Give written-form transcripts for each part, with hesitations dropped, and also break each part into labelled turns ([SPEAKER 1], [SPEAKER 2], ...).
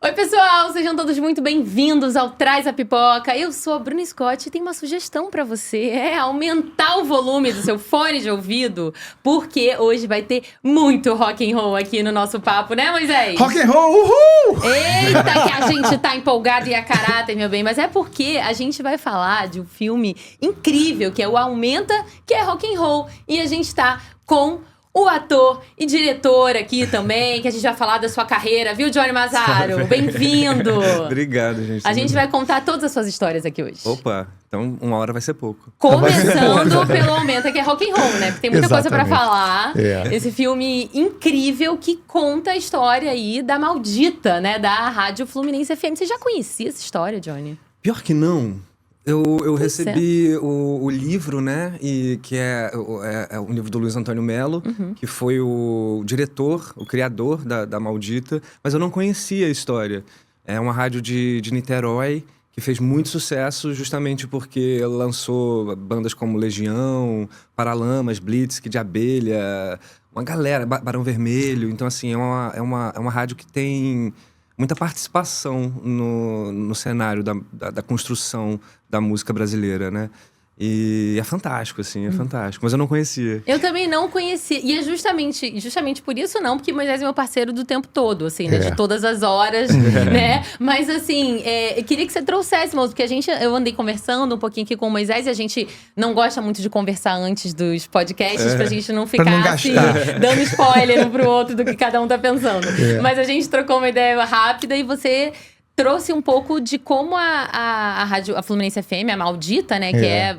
[SPEAKER 1] Oi, pessoal! Sejam todos muito bem-vindos ao Traz a Pipoca. Eu sou a Bruna Scott e tenho uma sugestão pra você. É aumentar o volume do seu fone de ouvido, porque hoje vai ter muito rock and roll aqui no nosso papo, né, Moisés?
[SPEAKER 2] Rock and roll, uhul!
[SPEAKER 1] Eita, que a gente tá empolgado e a caráter, meu bem. Mas é porque a gente vai falar de um filme incrível, que é o Aumenta, que é rock and roll. E a gente tá com o ator e diretor aqui também, que a gente vai falar da sua carreira, viu, Johnny Mazaro? Bem-vindo!
[SPEAKER 3] Obrigado, gente.
[SPEAKER 1] A gente vai contar todas as suas histórias aqui hoje.
[SPEAKER 3] Opa, então uma hora vai ser pouco.
[SPEAKER 1] Começando pelo Aumenta, que é rock and roll, né? Porque tem muita coisa pra falar.
[SPEAKER 2] É.
[SPEAKER 1] Esse filme incrível que conta a história aí da maldita, né? Da Rádio Fluminense FM. Você já conhecia essa história, Johnny?
[SPEAKER 3] Pior que não. Eu recebi o livro, né? E que é o livro do Luiz Antônio Melo, que foi o diretor, o criador da Maldita, mas eu não conhecia a história. É uma rádio de Niterói que fez muito sucesso justamente porque lançou bandas como Legião, Paralamas, Blitz, Kid de Abelha, uma galera, Barão Vermelho. Então, assim, é uma rádio que tem muita participação no cenário da construção da música brasileira, né? E é fantástico, assim, é fantástico. Mas eu não conhecia.
[SPEAKER 1] Eu também não conhecia. E é justamente por isso não, porque Moisés é meu parceiro do tempo todo, assim, né? De todas as horas, né? Mas, assim, eu queria que você trouxesse, moço, porque eu andei conversando um pouquinho aqui com o Moisés e a gente não gosta muito de conversar antes dos podcasts, pra gente não ficar,
[SPEAKER 2] não
[SPEAKER 1] assim,
[SPEAKER 2] gastar.
[SPEAKER 1] dando spoiler um pro outro do que cada um tá pensando. Mas a gente trocou uma ideia rápida e você trouxe um pouco de como a Rádio Fluminense FM, a Maldita, né? Que é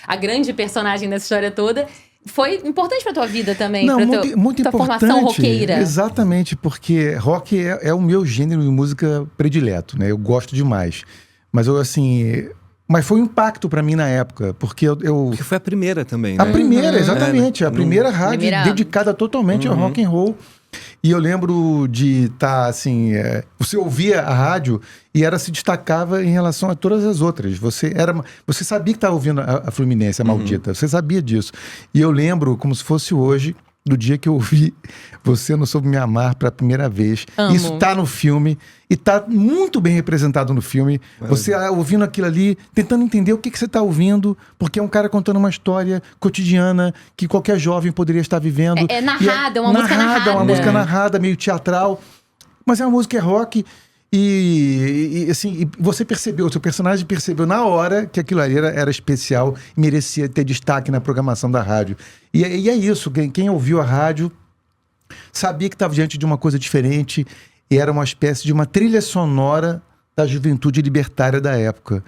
[SPEAKER 1] a grande personagem dessa história toda. Foi importante pra tua vida também,
[SPEAKER 2] Não,
[SPEAKER 1] pra
[SPEAKER 2] muito
[SPEAKER 1] tua
[SPEAKER 2] importante,
[SPEAKER 1] formação roqueira.
[SPEAKER 2] Exatamente, porque rock é o meu gênero de música predileto, né? Eu gosto demais. Mas mas foi um impacto pra mim na época, porque
[SPEAKER 3] Porque foi a primeira também, né?
[SPEAKER 2] A primeira, exatamente. A primeira rádio
[SPEAKER 1] Primeira-
[SPEAKER 2] dedicada totalmente ao rock and roll. E eu lembro de estar, assim... você ouvia a rádio e ela se destacava em relação a todas as outras. Você sabia que estava ouvindo a Fluminense, a Maldita. Você sabia disso. E eu lembro, como se fosse hoje, do dia que eu ouvi Você Não Soube Me Amar pela primeira vez.
[SPEAKER 1] Amo.
[SPEAKER 2] Isso tá no filme. E tá muito bem representado no filme. Você ouvindo aquilo ali, tentando entender o que você tá ouvindo. Porque é um cara contando uma história cotidiana que qualquer jovem poderia estar vivendo.
[SPEAKER 1] É narrada, é uma música narrada.
[SPEAKER 2] É uma música narrada, meio teatral. Mas é uma música rock. E você percebeu, o seu personagem percebeu na hora que aquilo ali era especial e merecia ter destaque na programação da rádio. E é isso, quem ouviu a rádio sabia que estava diante de uma coisa diferente e era uma espécie de uma trilha sonora da juventude libertária da época.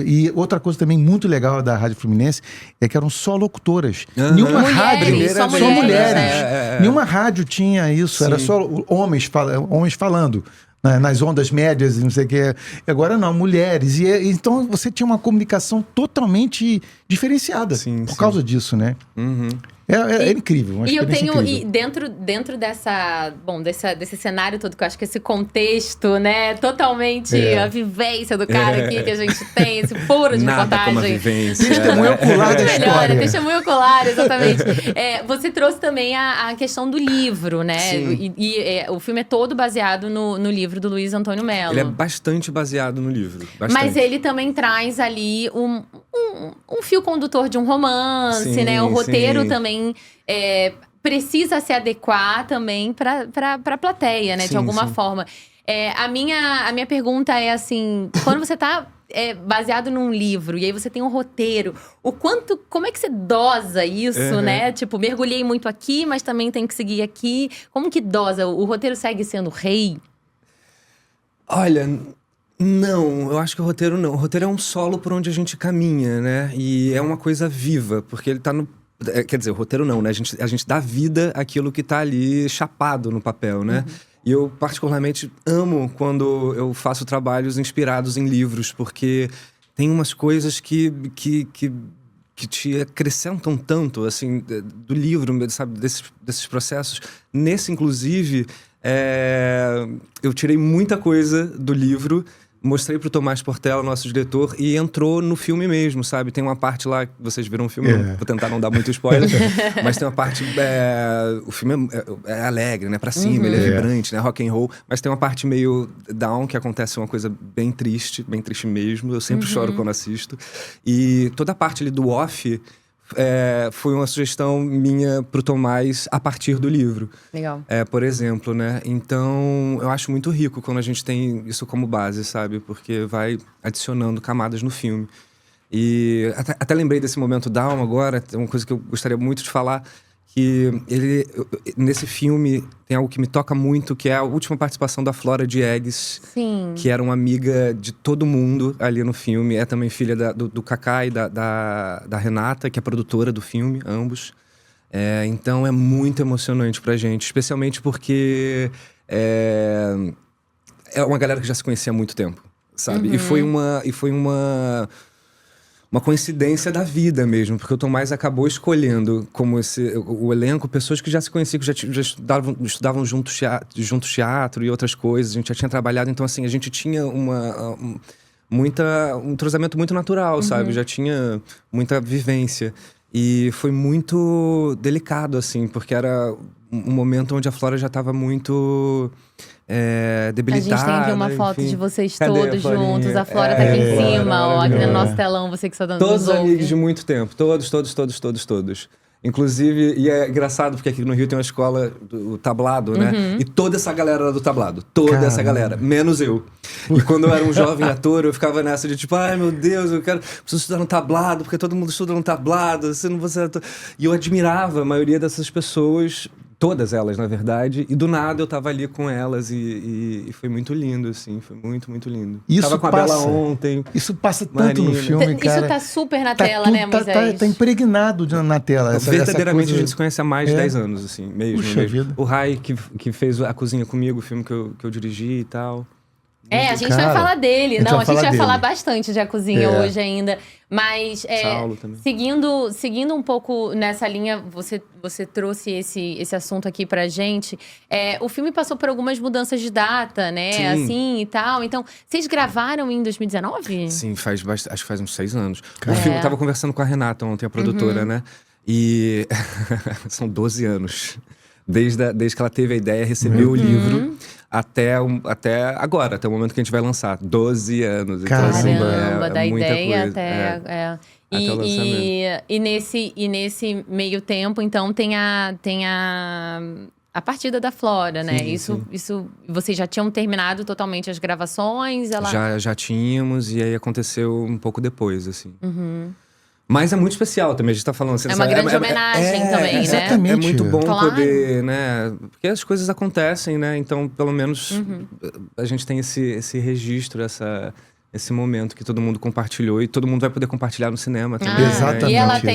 [SPEAKER 2] E outra coisa também muito legal da Rádio Fluminense é que eram só locutoras. Nenhuma
[SPEAKER 1] Mulheres,
[SPEAKER 2] rádio,
[SPEAKER 1] só
[SPEAKER 2] só mulheres.
[SPEAKER 1] mulheres,
[SPEAKER 2] Nenhuma rádio tinha isso, era só homens falando. Nas ondas médias e não sei o que. Agora não, mulheres. Então você tinha uma comunicação totalmente diferenciada por causa disso, né? É incrível, uma
[SPEAKER 1] E eu
[SPEAKER 2] experiência
[SPEAKER 1] tenho,
[SPEAKER 2] incrível.
[SPEAKER 1] dentro desse cenário todo, que eu acho que esse contexto, né, totalmente a vivência do cara aqui que a gente tem, esse furo de
[SPEAKER 3] Nada como a
[SPEAKER 1] reportagem.
[SPEAKER 3] vivência.
[SPEAKER 2] Testemunho ocular da
[SPEAKER 1] Melhor,
[SPEAKER 2] história.
[SPEAKER 1] testemunho ocular, exatamente. Você trouxe também a questão do livro, né?
[SPEAKER 3] Sim.
[SPEAKER 1] O filme é todo baseado no livro do Luiz Antônio Melo.
[SPEAKER 3] Ele é bastante baseado no livro. Bastante.
[SPEAKER 1] Mas ele também traz ali um fio condutor de um romance,
[SPEAKER 3] Sim,
[SPEAKER 1] né? O roteiro
[SPEAKER 3] sim.
[SPEAKER 1] também precisa se adequar também pra plateia, né? De
[SPEAKER 3] Sim,
[SPEAKER 1] alguma
[SPEAKER 3] sim.
[SPEAKER 1] forma. A minha pergunta é assim, quando você tá baseado num livro e aí você tem um roteiro, como é que você dosa isso, né? Tipo, mergulhei muito aqui, mas também tem que seguir aqui. Como que dosa? O roteiro segue sendo rei?
[SPEAKER 3] Olha, não, eu acho que o roteiro não. O roteiro é um solo por onde a gente caminha, né? E é uma coisa viva, porque ele tá no... Quer dizer, o roteiro não, né? A gente dá vida àquilo que tá ali chapado no papel, né? E eu particularmente amo quando eu faço trabalhos inspirados em livros, porque tem umas coisas que te acrescentam tanto, assim, do livro, sabe? Desses processos. Nesse, inclusive, eu tirei muita coisa do livro, mostrei pro Tomás Portela, nosso diretor, e entrou no filme mesmo, sabe? Tem uma parte lá, vocês viram o filme, vou tentar não dar muito spoiler, mas tem uma parte, o filme é alegre, né? Pra cima, ele é vibrante, né? Rock and roll, mas tem uma parte meio down, que acontece uma coisa bem triste mesmo, eu sempre choro quando assisto. E toda a parte ali do off... foi uma sugestão minha pro Tomás a partir do livro.
[SPEAKER 1] Legal.
[SPEAKER 3] Por exemplo, né? Então, eu acho muito rico quando a gente tem isso como base, sabe? Porque vai adicionando camadas no filme. E até lembrei desse momento down agora, é uma coisa que eu gostaria muito de falar, que nesse filme tem algo que me toca muito, que é a última participação da Flora Diegues, que era uma amiga de todo mundo ali no filme. É também filha do Kaká e da Renata, que é produtora do filme, ambos. Então é muito emocionante pra gente, especialmente porque é uma galera que já se conhecia há muito tempo, sabe? E foi uma coincidência da vida mesmo, porque o Tomás acabou escolhendo como o elenco pessoas que já se conheciam, que já estudavam juntos teatro e outras coisas, a gente já tinha trabalhado, então assim, a gente tinha um entrosamento muito natural, sabe? Já tinha muita vivência. E foi muito delicado, assim, porque era um momento onde a Flora já estava muito debilitada.
[SPEAKER 1] A gente tem aqui uma foto de vocês todos juntos. A Flora tá aqui em
[SPEAKER 3] Flora,
[SPEAKER 1] cima, ó, aqui no nosso telão, você que está dando
[SPEAKER 3] todos amigos de muito tempo, todos. Inclusive, e é engraçado porque aqui no Rio tem uma escola do tablado, né? E toda essa galera era do tablado. Essa galera, menos eu. E quando eu era um jovem ator, eu ficava nessa de tipo, ai meu Deus, preciso estudar no tablado, porque todo mundo estuda no tablado, você não você. E eu admirava a maioria dessas pessoas, todas elas, na verdade, e do nada eu tava ali com elas e foi muito lindo, assim, foi muito, muito lindo.
[SPEAKER 2] Isso
[SPEAKER 3] tava com a Bela ontem.
[SPEAKER 2] Isso passa tanto no filme, cara.
[SPEAKER 1] Isso tá super na tela, né, Moisés?
[SPEAKER 2] Tá impregnado na tela.
[SPEAKER 3] Verdadeiramente
[SPEAKER 2] essa coisa...
[SPEAKER 3] a gente se conhece há mais de 10 anos, assim, mesmo.
[SPEAKER 2] Puxa vida.
[SPEAKER 3] O Rai, que fez a cozinha comigo, o filme que eu dirigi e tal.
[SPEAKER 1] A gente vai falar dele. A gente vai falar bastante de A Cozinha hoje ainda. Mas,
[SPEAKER 3] Saulo também.
[SPEAKER 1] seguindo um pouco nessa linha, você trouxe esse assunto aqui pra gente. O filme passou por algumas mudanças de data, né?
[SPEAKER 3] Sim.
[SPEAKER 1] Assim e tal. Então, vocês gravaram em 2019?
[SPEAKER 3] Sim, acho que faz uns 6 anos. O filme, eu tava conversando com a Renata ontem, a produtora, né? E são 12 anos. Desde que ela teve a ideia, recebeu o livro, até agora, até o momento que a gente vai lançar. 12 anos.
[SPEAKER 1] Caramba,
[SPEAKER 3] então, assim,
[SPEAKER 1] da
[SPEAKER 3] muita
[SPEAKER 1] ideia
[SPEAKER 3] coisa.
[SPEAKER 1] até
[SPEAKER 3] o lançamento.
[SPEAKER 1] E nesse meio tempo, então, tem a partida da Flora, né?
[SPEAKER 3] Sim,
[SPEAKER 1] Isso, vocês já tinham terminado totalmente as gravações?
[SPEAKER 3] Já tínhamos, e aí aconteceu um pouco depois, assim. Mas é muito especial também, a gente tá falando... Assim,
[SPEAKER 1] uma grande homenagem também,
[SPEAKER 2] exatamente.
[SPEAKER 1] né?
[SPEAKER 3] É muito bom
[SPEAKER 1] Claro.
[SPEAKER 3] poder, né? Porque as coisas acontecem, né? Então, pelo menos, a gente tem esse registro, esse momento que todo mundo compartilhou. E todo mundo vai poder compartilhar no cinema também.
[SPEAKER 2] Exatamente.
[SPEAKER 1] E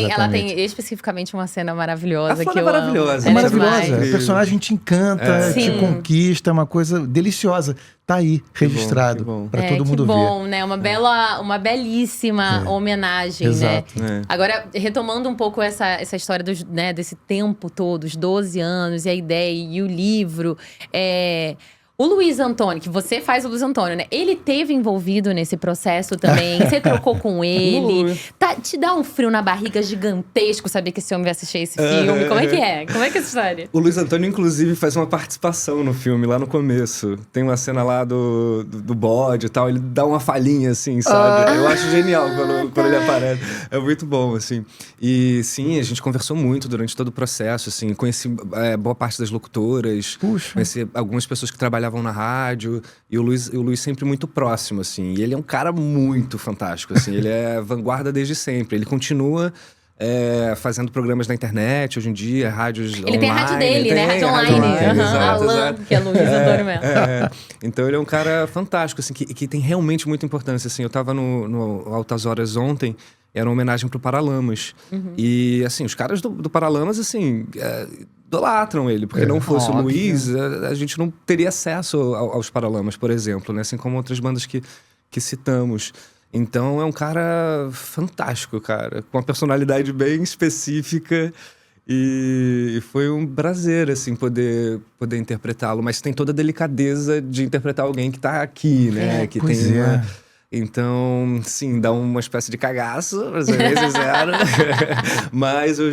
[SPEAKER 1] ela tem especificamente uma cena maravilhosa.
[SPEAKER 3] A Flora
[SPEAKER 1] que eu
[SPEAKER 3] é maravilhosa.
[SPEAKER 2] É
[SPEAKER 1] amo.
[SPEAKER 2] maravilhosa.
[SPEAKER 1] demais.
[SPEAKER 2] A personagem te encanta, te
[SPEAKER 1] Sim.
[SPEAKER 2] conquista, é uma coisa deliciosa. Tá aí, registrado,
[SPEAKER 3] que bom.
[SPEAKER 2] pra todo mundo
[SPEAKER 1] que bom,
[SPEAKER 2] ver.
[SPEAKER 1] né? Uma belíssima homenagem,
[SPEAKER 2] Exato.
[SPEAKER 1] né? Agora, retomando um pouco essa história desse tempo todo, os 12 anos, e a ideia, e o livro. O Luiz Antônio, que você faz o Luiz Antônio, né? Ele teve envolvido nesse processo também. Você trocou com ele. Te dá um frio na barriga gigantesco saber que esse homem vai assistir esse filme. Como é que é? Como é que é essa história?
[SPEAKER 3] O Luiz Antônio, inclusive, faz uma participação no filme, lá no começo. Tem uma cena lá do bode e tal, ele dá uma falhinha, assim, sabe? Eu acho genial quando ele aparece. É muito bom, assim. E sim, a gente conversou muito durante todo o processo, assim. Conheci boa parte das locutoras.
[SPEAKER 2] Puxa.
[SPEAKER 3] Conheci algumas pessoas que trabalhavam na rádio. E o Luiz sempre muito próximo, assim. E ele é um cara muito fantástico, assim. Ele é vanguarda desde sempre. Ele continua fazendo programas na internet, hoje em dia, rádios online.
[SPEAKER 1] Ele tem a rádio dele, né? Rádio online.
[SPEAKER 3] Exato.
[SPEAKER 1] Que é Luiz Antônio mesmo.
[SPEAKER 3] Então ele é um cara fantástico, assim, que tem realmente muita importância, assim. Eu tava no Altas Horas ontem, era uma homenagem pro Paralamas. E, assim, os caras do Paralamas, assim... idolatram ele, porque não fosse o Luiz, a gente não teria acesso aos Paralamas, por exemplo, né? Assim como outras bandas que citamos. Então é um cara fantástico, cara, com uma personalidade bem específica E foi um prazer, assim, poder interpretá-lo. Mas tem toda a delicadeza de interpretar alguém que tá aqui, né? Que
[SPEAKER 2] pois
[SPEAKER 3] tem
[SPEAKER 2] é.
[SPEAKER 3] Então, sim, dá uma espécie de cagaço, pra ser bem sincero. Mas eu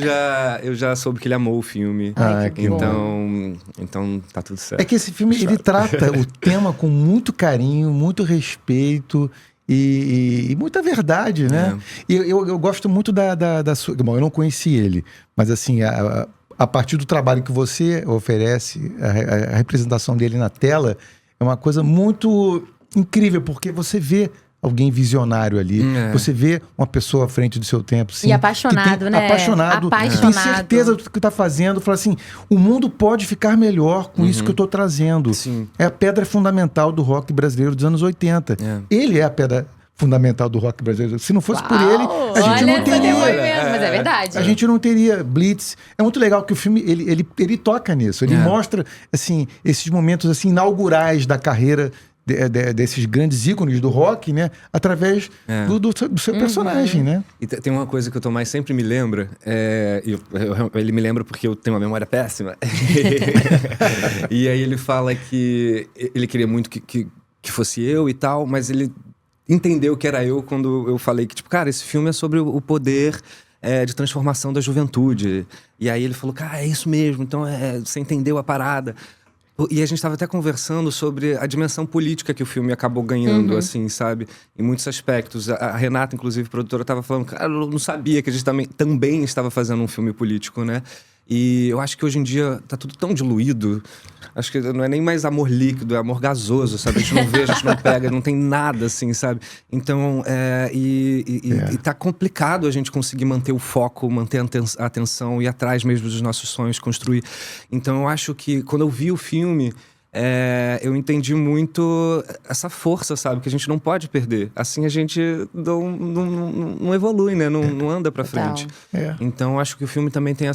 [SPEAKER 3] já soube que ele amou o filme.
[SPEAKER 1] Ai, que
[SPEAKER 3] Então tá tudo certo.
[SPEAKER 2] É que esse filme, ele trata o tema com muito carinho, muito respeito e muita verdade, né? E eu gosto muito da sua... Bom, eu não conheci ele, mas assim, a partir do trabalho que você oferece, a representação dele na tela é uma coisa muito incrível, porque você vê alguém visionário ali. Você vê uma pessoa à frente do seu tempo. Sim,
[SPEAKER 1] e apaixonado, né?
[SPEAKER 2] Apaixonado. Tem certeza do que está fazendo. Fala assim, o mundo pode ficar melhor com isso que eu estou trazendo.
[SPEAKER 3] Sim.
[SPEAKER 2] É a pedra fundamental do rock brasileiro dos anos 80. Ele é a pedra fundamental do rock brasileiro. Se não fosse por ele, a gente não teria.
[SPEAKER 1] Mas é verdade.
[SPEAKER 2] A gente não teria Blitz. É muito legal que o filme ele toca nisso. Ele mostra assim esses momentos assim inaugurais da carreira desses grandes ícones do rock, né? Através do seu personagem, né?
[SPEAKER 3] E tem uma coisa que o Tomás sempre me lembra. Ele me lembra porque eu tenho uma memória péssima. E aí ele fala que ele queria muito que fosse eu e tal, mas ele entendeu que era eu quando eu falei que, tipo, cara, esse filme é sobre o poder de transformação da juventude. E aí ele falou, cara, é isso mesmo, então você entendeu a parada. E a gente estava até conversando sobre a dimensão política que o filme acabou ganhando, assim, sabe? Em muitos aspectos. A Renata, inclusive, produtora, estava falando, cara, eu não sabia que a gente também estava fazendo um filme político, né? E eu acho que hoje em dia tá tudo tão diluído. Acho que não é nem mais amor líquido, é amor gasoso, sabe? A gente não vê, a gente não pega, não tem nada assim, sabe? Então, e tá complicado a gente conseguir manter o foco, manter a atenção, ir atrás mesmo dos nossos sonhos, construir. Então, eu acho que quando eu vi o filme, eu entendi muito essa força, sabe? Que a gente não pode perder. Assim a gente não evolui, né? Não anda pra frente. Então acho que o filme também tem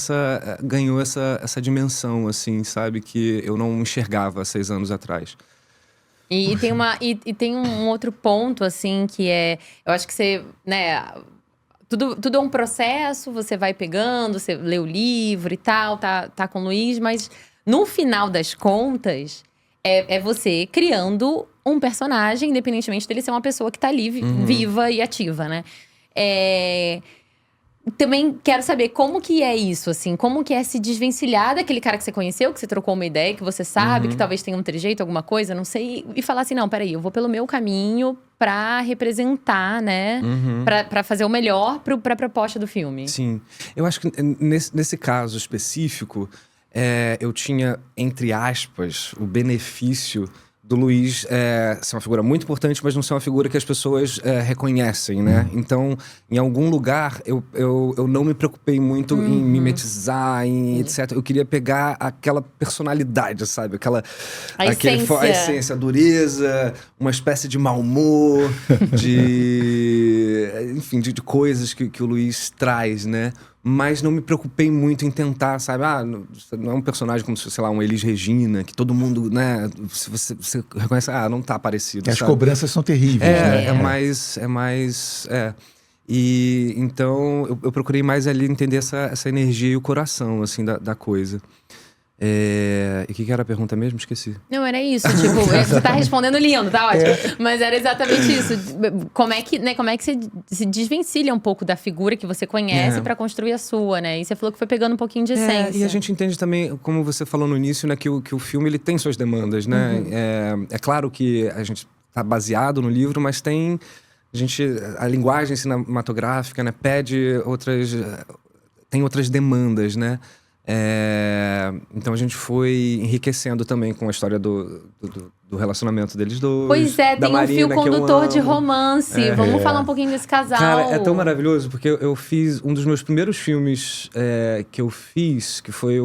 [SPEAKER 3] ganhou essa dimensão, assim, sabe? Que eu não enxergava há 6 anos atrás.
[SPEAKER 1] E tem um outro ponto, assim, que eu acho que você, né... Tudo é um processo, você vai pegando, você lê o livro e tal, tá com o Luiz, mas no final das contas... É você criando um personagem, independentemente dele ser uma pessoa que tá ali, viva e ativa, né? Também quero saber como que é isso, assim. Como que é se desvencilhar daquele cara que você conheceu, que você trocou uma ideia, que você sabe que talvez tenha um trejeito, alguma coisa, não sei. E falar assim, não, peraí, eu vou pelo meu caminho pra representar, né? Pra fazer o melhor pra proposta do filme.
[SPEAKER 3] Sim. Eu acho que nesse caso específico... eu tinha, entre aspas, o benefício do Luiz ser uma figura muito importante, mas não ser uma figura que as pessoas reconhecem, né? Então, em algum lugar, eu não me preocupei muito em mimetizar, etc. Eu queria pegar aquela personalidade, sabe?
[SPEAKER 1] A essência,
[SPEAKER 3] a dureza, uma espécie de mau humor, enfim, de coisas que o Luiz traz, né? Mas não me preocupei muito em tentar, sabe? Não é um personagem como, sei lá, um Elis Regina, que todo mundo, né? Se você reconhece, não tá parecido,
[SPEAKER 2] As
[SPEAKER 3] sabe?
[SPEAKER 2] cobranças são terríveis, né?
[SPEAKER 3] É mais... E então, eu procurei mais ali entender essa energia e o coração, assim, da coisa. E o que era a pergunta mesmo? Esqueci.
[SPEAKER 1] Não, era isso, tipo, você tá respondendo lindo, tá ótimo. Mas era exatamente isso. Como é que você se desvencilha um pouco da figura que você conhece pra construir a sua, né? E você falou que foi pegando um pouquinho de essência.
[SPEAKER 3] E a gente entende também, como você falou no início, né, que o filme ele tem suas demandas, né? É claro que a gente tá baseado no livro, mas a linguagem cinematográfica, né, tem outras demandas, né? Então a gente foi enriquecendo também com a história do relacionamento deles dois.
[SPEAKER 1] Pois é, tem um fio condutor de romance. Vamos falar um pouquinho desse casal.
[SPEAKER 3] Cara, é tão maravilhoso, porque eu fiz um dos meus primeiros filmes que eu fiz, que foi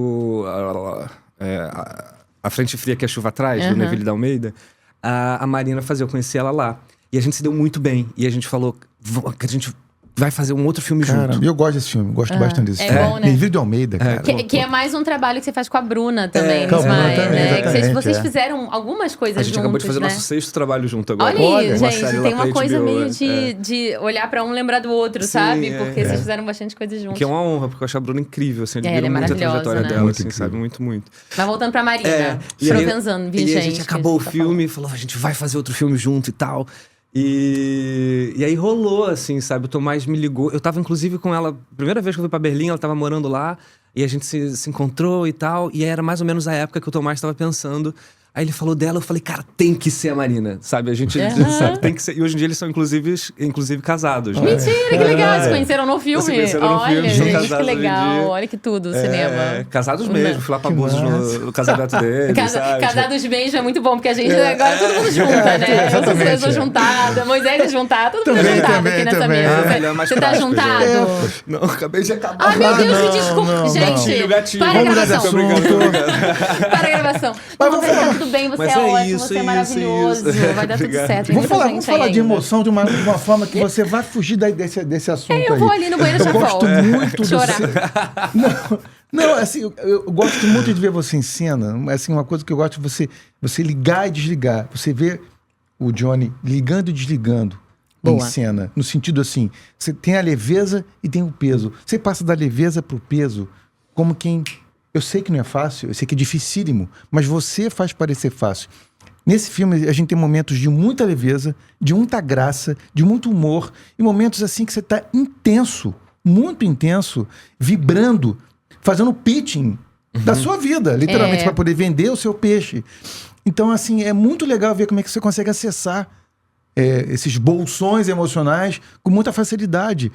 [SPEAKER 3] A Frente Fria que a Chuva Traz, do Neville de Almeida. A Marina fazia, eu conheci ela lá. E a gente se deu muito bem. E a gente falou que a gente vai fazer um outro filme
[SPEAKER 2] Cara,
[SPEAKER 3] junto.
[SPEAKER 2] eu gosto desse filme, gosto bastante desse filme.
[SPEAKER 1] bom, né?
[SPEAKER 2] Envio de Almeida, cara.
[SPEAKER 1] Que é mais um trabalho que você faz com a Bruna também,
[SPEAKER 2] com a Bruna
[SPEAKER 1] Ismael,
[SPEAKER 2] também,
[SPEAKER 1] né? Que
[SPEAKER 2] exatamente,
[SPEAKER 1] vocês fizeram algumas coisas
[SPEAKER 3] A gente
[SPEAKER 1] juntos,
[SPEAKER 3] acabou de fazer
[SPEAKER 1] né?
[SPEAKER 3] nosso 6º trabalho junto agora.
[SPEAKER 1] Olha aí,
[SPEAKER 3] uma
[SPEAKER 1] gente,
[SPEAKER 3] série lá
[SPEAKER 1] tem uma
[SPEAKER 3] pra
[SPEAKER 1] coisa
[SPEAKER 3] HBO,
[SPEAKER 1] meio de olhar pra um e lembrar do outro,
[SPEAKER 3] Sim,
[SPEAKER 1] sabe? Porque vocês
[SPEAKER 3] é.
[SPEAKER 1] fizeram bastante coisa juntos.
[SPEAKER 3] Que é uma honra, porque eu acho a Bruna incrível, assim, eu
[SPEAKER 1] ela é
[SPEAKER 3] admiro muito a
[SPEAKER 1] maravilhosa,
[SPEAKER 3] trajetória
[SPEAKER 1] né?
[SPEAKER 3] dela,
[SPEAKER 2] Muito
[SPEAKER 3] assim,
[SPEAKER 2] incrível.
[SPEAKER 3] sabe? Muito, muito.
[SPEAKER 1] Mas voltando pra Marina,
[SPEAKER 3] E aí-
[SPEAKER 1] Provenzano,
[SPEAKER 3] e
[SPEAKER 1] gente.
[SPEAKER 3] a gente acabou o filme e falou, a gente vai fazer outro filme junto e tal. E aí rolou, assim, sabe? O Tomás me ligou. Eu tava, inclusive, com ela... Primeira vez que eu fui pra Berlim, ela tava morando lá. E a gente se encontrou e tal. E aí era mais ou menos a época que o Tomás tava pensando. Aí ele falou dela, eu falei, cara, tem que ser a Marina, sabe? A gente, sabe, tem que ser. E hoje em dia eles são, inclusive casados, né?
[SPEAKER 1] Mentira, que legal. Se conheceram no filme.
[SPEAKER 3] Se conheceram no
[SPEAKER 1] Olha,
[SPEAKER 3] filme, são
[SPEAKER 1] gente,
[SPEAKER 3] casados
[SPEAKER 1] que
[SPEAKER 3] hoje em
[SPEAKER 1] legal.
[SPEAKER 3] dia.
[SPEAKER 1] Olha que tudo,
[SPEAKER 3] É,
[SPEAKER 1] cinema.
[SPEAKER 3] casados mesmo, fui lá pra Búzios no casamento deles, sabe?
[SPEAKER 1] Casados bem já é muito bom, porque a gente agora todo mundo junta, né? Eu sou juntada, Moisés é juntado, todo mundo é juntado aqui nessa mesa.
[SPEAKER 3] Ele é mais
[SPEAKER 1] Você tá
[SPEAKER 3] prático,
[SPEAKER 1] juntado?
[SPEAKER 3] gente. Não, acabei de acabar.
[SPEAKER 1] Ai, meu Deus, que desculpa.
[SPEAKER 2] não,
[SPEAKER 1] Gente,
[SPEAKER 3] gatilho.
[SPEAKER 1] para a
[SPEAKER 2] Vamos mudar de
[SPEAKER 1] gravação.
[SPEAKER 2] assunto.
[SPEAKER 1] Para a gravação. Não, mas tá tudo bem, você
[SPEAKER 3] Mas
[SPEAKER 1] é
[SPEAKER 3] é
[SPEAKER 1] ótimo,
[SPEAKER 3] isso,
[SPEAKER 1] você é
[SPEAKER 3] isso,
[SPEAKER 1] maravilhoso.
[SPEAKER 3] isso.
[SPEAKER 1] Vai dar tudo
[SPEAKER 3] Obrigado.
[SPEAKER 1] certo. Tem
[SPEAKER 2] Vamos
[SPEAKER 1] muita
[SPEAKER 2] falar,
[SPEAKER 1] gente
[SPEAKER 2] vamos falar
[SPEAKER 1] aí
[SPEAKER 2] de
[SPEAKER 1] ainda.
[SPEAKER 2] emoção de uma forma que você vai fugir desse assunto aí.
[SPEAKER 1] Eu vou ali no banheiro e já
[SPEAKER 2] Eu gosto
[SPEAKER 1] volto.
[SPEAKER 2] muito do
[SPEAKER 1] Chorar.
[SPEAKER 2] seu... Não, assim, eu gosto muito de ver você em cena. Assim, uma coisa que eu gosto de você ligar e desligar. Você vê o Johnny ligando e desligando em
[SPEAKER 1] Boa.
[SPEAKER 2] cena. No sentido assim, você tem a leveza e tem o peso. Você passa da leveza pro peso como quem... Eu sei que não é fácil, eu sei que é dificílimo, mas você faz parecer fácil. Nesse filme, a gente tem momentos de muita leveza, de muita graça, de muito humor, e momentos assim que você tá intenso, muito intenso, vibrando, fazendo pitching da sua vida, literalmente, para poder vender o seu peixe. Então, assim, é muito legal ver como é que você consegue acessar esses bolsões emocionais com muita facilidade.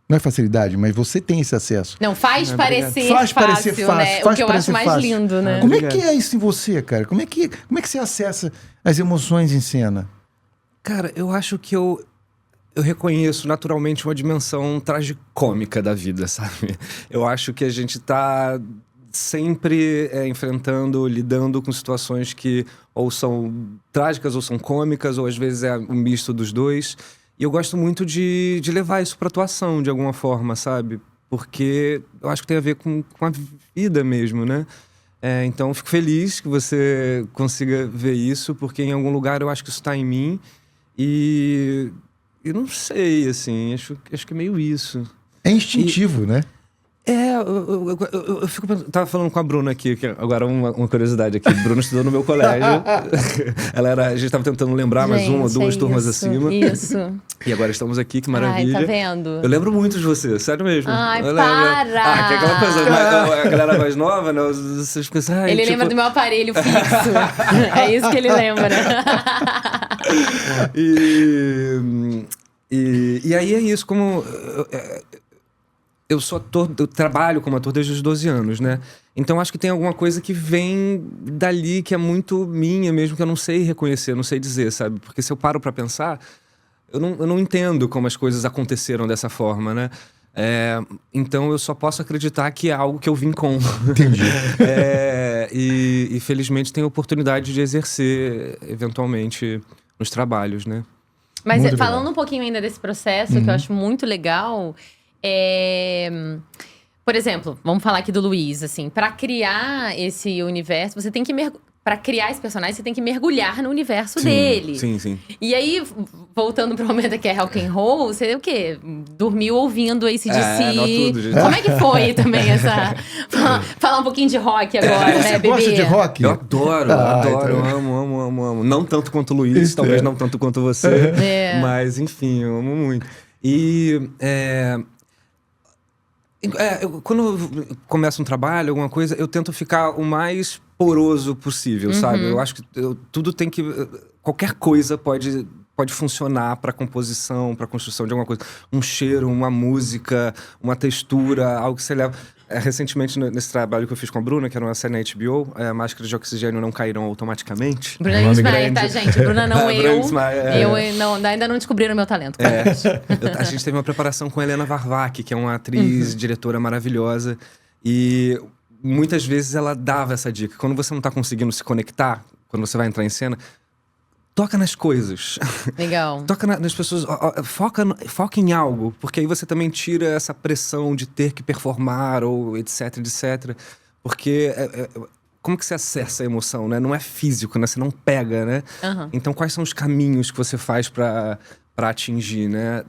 [SPEAKER 2] Não é facilidade, mas você tem esse acesso.
[SPEAKER 1] Não, faz parecer
[SPEAKER 2] Faz
[SPEAKER 1] fácil,
[SPEAKER 2] parecer fácil,
[SPEAKER 1] né?
[SPEAKER 2] faz
[SPEAKER 1] O que eu
[SPEAKER 2] parecer
[SPEAKER 1] acho mais
[SPEAKER 2] fácil.
[SPEAKER 1] lindo, né?
[SPEAKER 2] Como é
[SPEAKER 3] Obrigado.
[SPEAKER 2] que é isso em você, cara? Como é que você acessa as emoções em cena?
[SPEAKER 3] Cara, eu acho que eu reconheço naturalmente uma dimensão tragicômica da vida, sabe? Eu acho que a gente tá sempre enfrentando, lidando com situações que ou são trágicas ou são cômicas, ou às vezes é um misto dos dois. E eu gosto muito de levar isso pra atuação, de alguma forma, sabe? Porque eu acho que tem a ver com a vida mesmo, né? Então, eu fico feliz que você consiga ver isso, porque em algum lugar eu acho que isso tá em mim. E eu não sei, assim, acho que é meio isso.
[SPEAKER 2] É instintivo, né?
[SPEAKER 3] Eu fico pensando, tava falando com a Bruna aqui, que agora uma curiosidade aqui. A Bruna estudou no meu colégio. A gente tava tentando lembrar mais uma ou duas turmas acima.
[SPEAKER 1] Isso.
[SPEAKER 3] E agora estamos aqui, que
[SPEAKER 1] Ai,
[SPEAKER 3] maravilha.
[SPEAKER 1] tá vendo?
[SPEAKER 3] Eu lembro muito de você, sério mesmo.
[SPEAKER 1] Ai,
[SPEAKER 3] eu
[SPEAKER 1] para!
[SPEAKER 3] Lembro. Que é aquela coisa, a galera mais nova, né? Vocês ficam assim,
[SPEAKER 1] Ele lembra do meu aparelho fixo. É isso que ele lembra.
[SPEAKER 3] E aí é isso, como... Eu sou ator, eu trabalho como ator desde os 12 anos, né? Então acho que tem alguma coisa que vem dali que é muito minha mesmo, que eu não sei reconhecer, não sei dizer, sabe? Porque se eu paro pra pensar, eu não entendo como as coisas aconteceram dessa forma, né? Então eu só posso acreditar que é algo que eu vim com.
[SPEAKER 2] Entendi.
[SPEAKER 3] E felizmente tenho a oportunidade de exercer, eventualmente, nos trabalhos, né?
[SPEAKER 1] Mas
[SPEAKER 2] Muito
[SPEAKER 1] falando
[SPEAKER 2] legal.
[SPEAKER 1] um pouquinho ainda desse processo, que eu acho muito legal... Por exemplo, vamos falar aqui do Luiz, assim, para criar esse universo, você tem que para criar esse personagem, você tem que mergulhar no universo dele.
[SPEAKER 3] Sim.
[SPEAKER 1] E aí, voltando pro momento que é rock and roll, você o quê? Dormiu ouvindo AC/DC.
[SPEAKER 3] não tudo, gente.
[SPEAKER 1] Como é que foi também essa falar um pouquinho de rock agora, né,
[SPEAKER 2] Você
[SPEAKER 1] bebê?
[SPEAKER 2] gosta de rock?
[SPEAKER 3] Eu adoro,
[SPEAKER 2] então.
[SPEAKER 3] amo. Não tanto quanto o Luiz,
[SPEAKER 2] Isso,
[SPEAKER 3] talvez não tanto quanto você. Mas, enfim, eu amo muito. E quando eu começo um trabalho, alguma coisa, eu tento ficar o mais poroso possível, sabe? Eu acho que tudo tem que... Qualquer coisa pode funcionar para composição, para construção de alguma coisa. Um cheiro, uma música, uma textura, algo que você leva... Recentemente, nesse trabalho que eu fiz com a Bruna, que era uma série na HBO, Máscaras de Oxigênio Não Cairão Automaticamente.
[SPEAKER 1] Bruna Ismael, tá, gente? Bruna não, eu.
[SPEAKER 3] Bruna Ismael,
[SPEAKER 1] Eu não, ainda não descobriram meu talento.
[SPEAKER 3] A gente teve uma preparação com a Helena Varvac, que é uma atriz, diretora maravilhosa. E muitas vezes ela dava essa dica. Quando você não tá conseguindo se conectar, quando você vai entrar em cena, toca nas coisas.
[SPEAKER 1] Legal.
[SPEAKER 3] Toca nas pessoas, foca em algo, porque aí você também tira essa pressão de ter que performar ou etc, etc. Porque como que você acessa a emoção, né? Não é físico, né? Você não pega, né?
[SPEAKER 1] Uhum.
[SPEAKER 3] Então, quais são os caminhos que você faz pra atingir, né?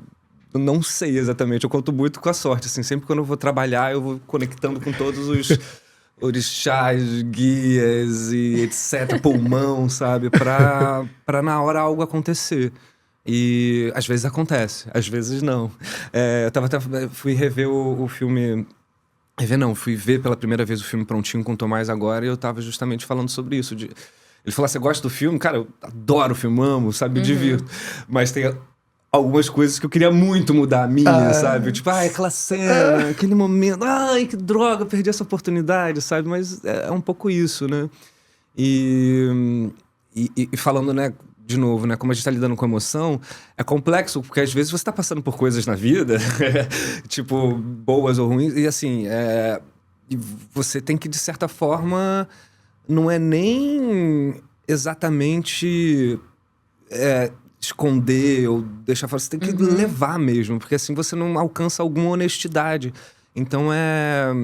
[SPEAKER 3] Eu não sei exatamente, eu conto muito com a sorte, assim. Sempre quando eu vou trabalhar, eu vou conectando com todos os orixás, guias e etc, pulmão, sabe? Pra na hora algo acontecer. E às vezes acontece, às vezes não. Fui rever o filme... Fui ver pela primeira vez o filme Prontinho com o Tomás agora e eu tava justamente falando sobre isso. Ele falou, você gosta do filme? Cara, eu adoro o filme, amo, sabe? Me divirto. Mas tem algumas coisas que eu queria muito mudar a minha, sabe? Tipo, aquela cena, aquele momento, que droga, perdi essa oportunidade, sabe? Mas é um pouco isso, né? E falando, né, de novo, né, como a gente tá lidando com emoção, é complexo, porque às vezes você tá passando por coisas na vida, tipo, boas ou ruins, e assim, e você tem que, de certa forma, não é nem exatamente esconder ou deixar fora, você tem que levar mesmo, porque assim você não alcança alguma honestidade. Então é